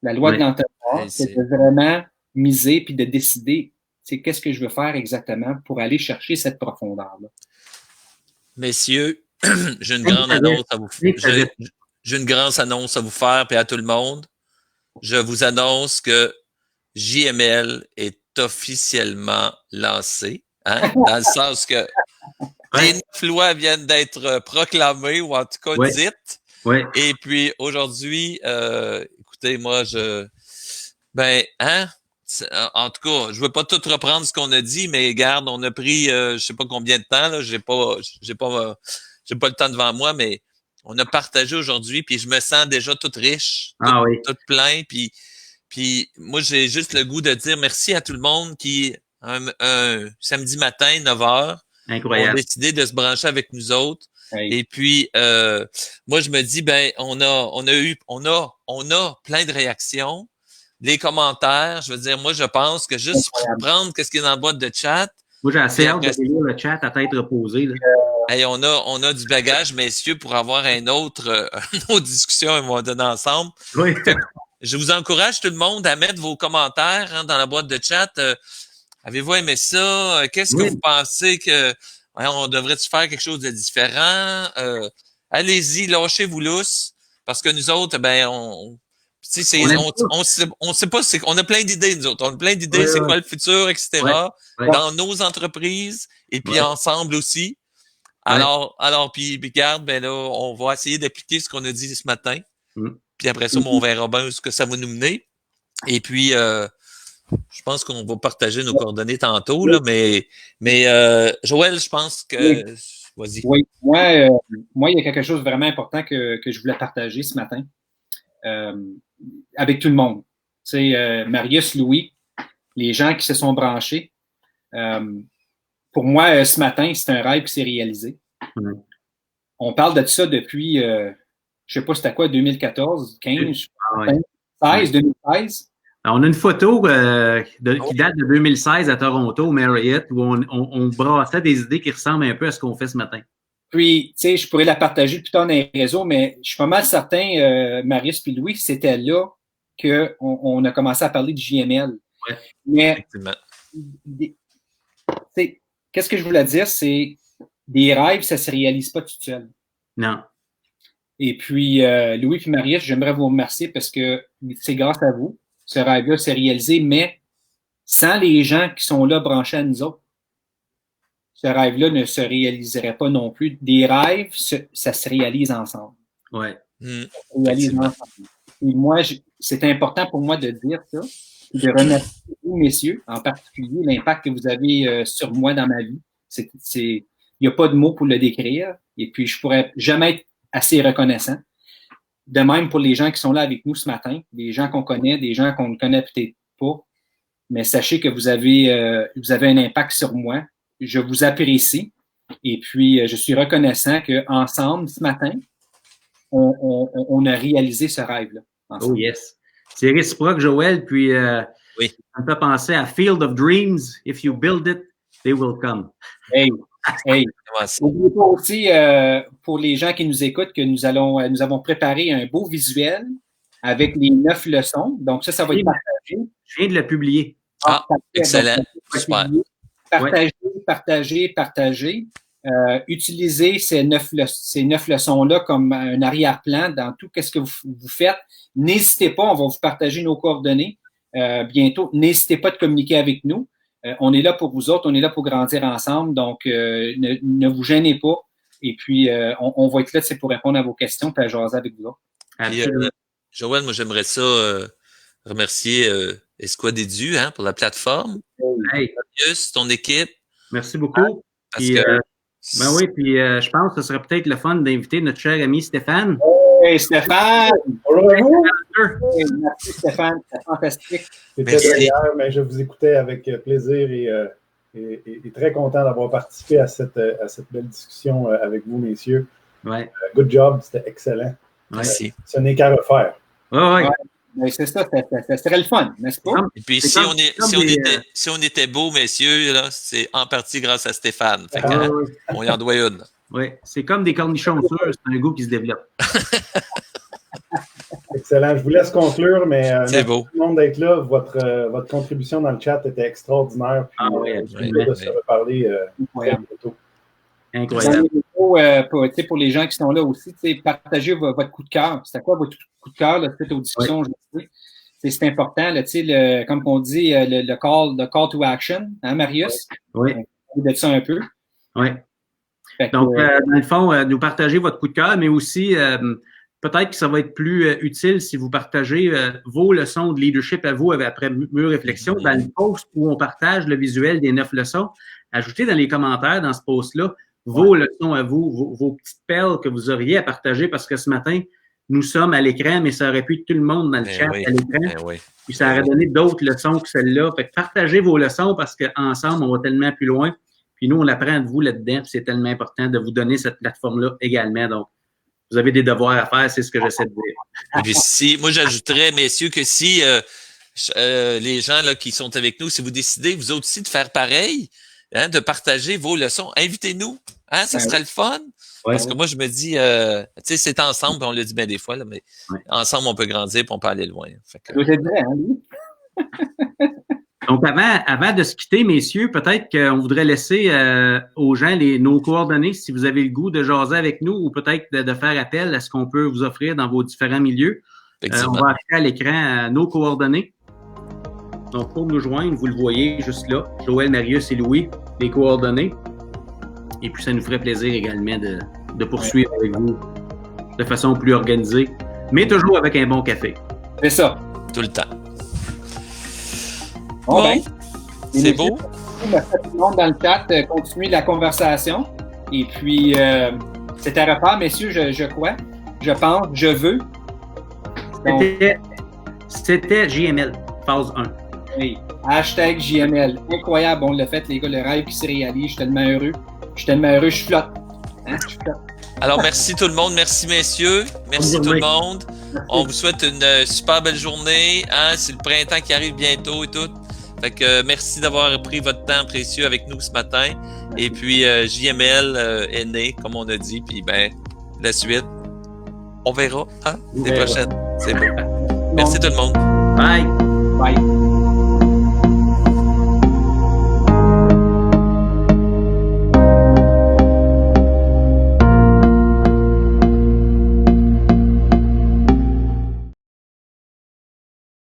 La loi de l'entonnoir, c'est de vraiment miser puis de décider qu'est-ce que je veux faire exactement pour aller chercher cette profondeur-là. Messieurs, j'ai une grande annonce à vous faire. J'ai une grande annonce à vous faire et à tout le monde. Je vous annonce que JML est officiellement lancé, hein, dans le sens que les 9 lois viennent d'être proclamées ou en tout cas dites. Ouais. Et puis aujourd'hui, écoutez, moi, en tout cas, je veux pas tout reprendre ce qu'on a dit, mais regarde, on a pris, je sais pas combien de temps, là, j'ai pas le temps devant moi, mais on a partagé aujourd'hui, puis je me sens déjà toute riche, toute plein, puis moi, j'ai juste le goût de dire merci à tout le monde qui, un samedi matin, 9h, ont décidé de se brancher avec nous autres. Et puis, moi, je me dis, on a plein de réactions, des commentaires. Je veux dire, moi, je pense que juste prendre ce qui est dans la boîte de chat. Moi, j'ai assez hâte de lire le chat à tête reposée. Là. Hey, on a du bagage, messieurs, pour avoir une autre discussion à un moment donné ensemble. Oui. Je vous encourage tout le monde à mettre vos commentaires dans la boîte de chat. Avez-vous aimé ça? Qu'est-ce que vous pensez que on devrait-tu faire quelque chose de différent? Allez-y, lâchez-vous lousse, parce que nous autres, on sait pas, on a plein d'idées, nous autres. On a plein d'idées, c'est quoi le futur, etc. Dans nos entreprises et puis ensemble aussi. Alors, puis regarde, là, on va essayer d'appliquer ce qu'on a dit ce matin. Puis après ça, on verra bien ce que ça va nous mener. Et puis, je pense qu'on va partager nos coordonnées tantôt, là, mais Joël, je pense que... Vas-y. Oui, moi, il y a quelque chose de vraiment important que je voulais partager ce matin avec tout le monde. Tu sais, Marius, Louis, les gens qui se sont branchés. Pour moi, ce matin, c'est un rêve qui s'est réalisé. On parle de ça depuis... je sais pas c'était quoi, 2014, 15, 16, 2016. Alors, on a une photo qui date de 2016 à Toronto, au Marriott, où on brassait des idées qui ressemblent un peu à ce qu'on fait ce matin. Puis, tu sais, je pourrais la partager plus tard dans les réseaux, mais je suis pas mal certain, Marius puis Louis, c'était là qu'on a commencé à parler de JML. Ouais. Mais, qu'est-ce que je voulais dire, c'est des rêves, ça se réalise pas tout seul. Non. Et puis, Louis et Marius, j'aimerais vous remercier parce que c'est grâce à vous, ce rêve-là s'est réalisé, mais sans les gens qui sont là branchés à nous autres, ce rêve-là ne se réaliserait pas non plus. Des rêves, ça se réalise ensemble. Ouais. Ça se réalise ensemble. Et moi, c'est important pour moi de dire ça, de remercier vous, messieurs, en particulier, l'impact que vous avez sur moi dans ma vie. Il n'y a pas de mots pour le décrire, et puis je pourrais jamais être assez reconnaissant. De même pour les gens qui sont là avec nous ce matin, des gens qu'on connaît, des gens qu'on ne connaît peut-être pas, mais sachez que vous avez un impact sur moi. Je vous apprécie, et puis je suis reconnaissant qu'ensemble, ce matin, on a réalisé ce rêve-là. Oh yes. C'est réciproque, Joël, puis oui. Ça me fait penser à Field of Dreams. If you build it, they will come. Hey. N'oubliez pas aussi, pour les gens qui nous écoutent, que nous avons préparé un beau visuel avec les 9 leçons. Donc, ça va être partagé. Je viens de le publier. Excellent. Super. Partagez. Utilisez ces 9 leçons-là comme un arrière-plan dans tout ce que vous faites. N'hésitez pas, on va vous partager nos coordonnées bientôt. N'hésitez pas de communiquer avec nous. On est là pour vous autres, on est là pour grandir ensemble, donc ne vous gênez pas. Et puis, on va être là pour répondre à vos questions et à jaser avec vous autres. Joël, moi, j'aimerais ça remercier Esquad Edu pour la plateforme. Hey. Marius, ton équipe. Merci beaucoup. Puis, je pense que ce serait peut-être le fun d'inviter notre cher ami Stéphane. Hey Stéphane! Bonjour! Hey, merci Stéphane, c'est fantastique. C'était hier, mais je vous écoutais avec plaisir et très content d'avoir participé à cette belle discussion avec vous, messieurs. Ouais. Good job, c'était excellent. Merci. Ce n'est qu'à refaire. Ouais. Mais c'est ça serait le fun, n'est-ce pas? Et puis, si on était beaux, messieurs, là, c'est en partie grâce à Stéphane. Fait on y en doit une. Oui, c'est comme des cornichons sûrs, c'est un goût qui se développe. Excellent. Je vous laisse conclure, mais c'est beau. Tout le monde d'être là. Votre contribution dans le chat était extraordinaire. Puis, de se reparler bientôt. Incroyable. Pour les gens qui sont là aussi, partagez votre coup de cœur. C'était quoi votre coup de cœur peut-être aux discussions aujourd'hui? C'est important, là, comme on dit, le call to action, hein, Marius? Oui. On va de ça un peu. Oui. Donc, dans le fond, nous partagez votre coup de cœur, mais aussi, peut-être que ça va être plus utile si vous partagez vos leçons de leadership à vous après mûre réflexion. Dans le post où on partage le visuel des 9 leçons, ajoutez dans les commentaires, dans ce post-là, vos leçons à vous, vos petites perles que vous auriez à partager, parce que ce matin, nous sommes à l'écran, mais ça aurait pu être tout le monde dans le chat à l'écran. Puis ça aurait donné d'autres leçons que celles-là. Fait que partagez vos leçons parce qu'ensemble, on va tellement plus loin. Puis nous, on apprend de vous là-dedans. Puis c'est tellement important de vous donner cette plateforme-là également. Donc, vous avez des devoirs à faire, c'est ce que j'essaie de dire. Et puis moi, j'ajouterais, messieurs, que si les gens là, qui sont avec nous, si vous décidez, vous aussi, de faire pareil, de partager vos leçons, invitez-nous. Ça serait le fun. Parce que moi, je me dis, c'est ensemble, on le dit bien des fois, là, mais ensemble, on peut grandir et on peut aller loin. Donc, avant de se quitter, messieurs, peut-être qu'on voudrait laisser aux gens nos coordonnées, si vous avez le goût de jaser avec nous, ou peut-être de faire appel à ce qu'on peut vous offrir dans vos différents milieux. On va afficher à l'écran nos coordonnées. Donc, pour nous joindre, vous le voyez juste là, Joël, Marius et Louis, les coordonnées. Et puis, ça nous ferait plaisir également de poursuivre avec vous de façon plus organisée, mais toujours avec un bon café. C'est ça. Tout le temps. Bon. C'est beau. Merci à tout le monde dans le chat. Continuez la conversation. Et puis, c'est à refaire, messieurs, je crois. Je pense, je veux. C'était JML, phase 1. Oui. Hashtag JML. Incroyable, on l'a fait, les gars, le rêve qui se réalise. Je suis tellement heureux. Je flotte. Je flotte. Alors, merci tout le monde. Merci, messieurs. Merci tout le monde. On vous souhaite une super belle journée. C'est le printemps qui arrive bientôt et tout. Fait que merci d'avoir pris votre temps précieux avec nous ce matin. Et puis, JML est né, comme on a dit. Puis, la suite, on verra. Des prochaines. C'est beau. Merci tout le monde. Bye.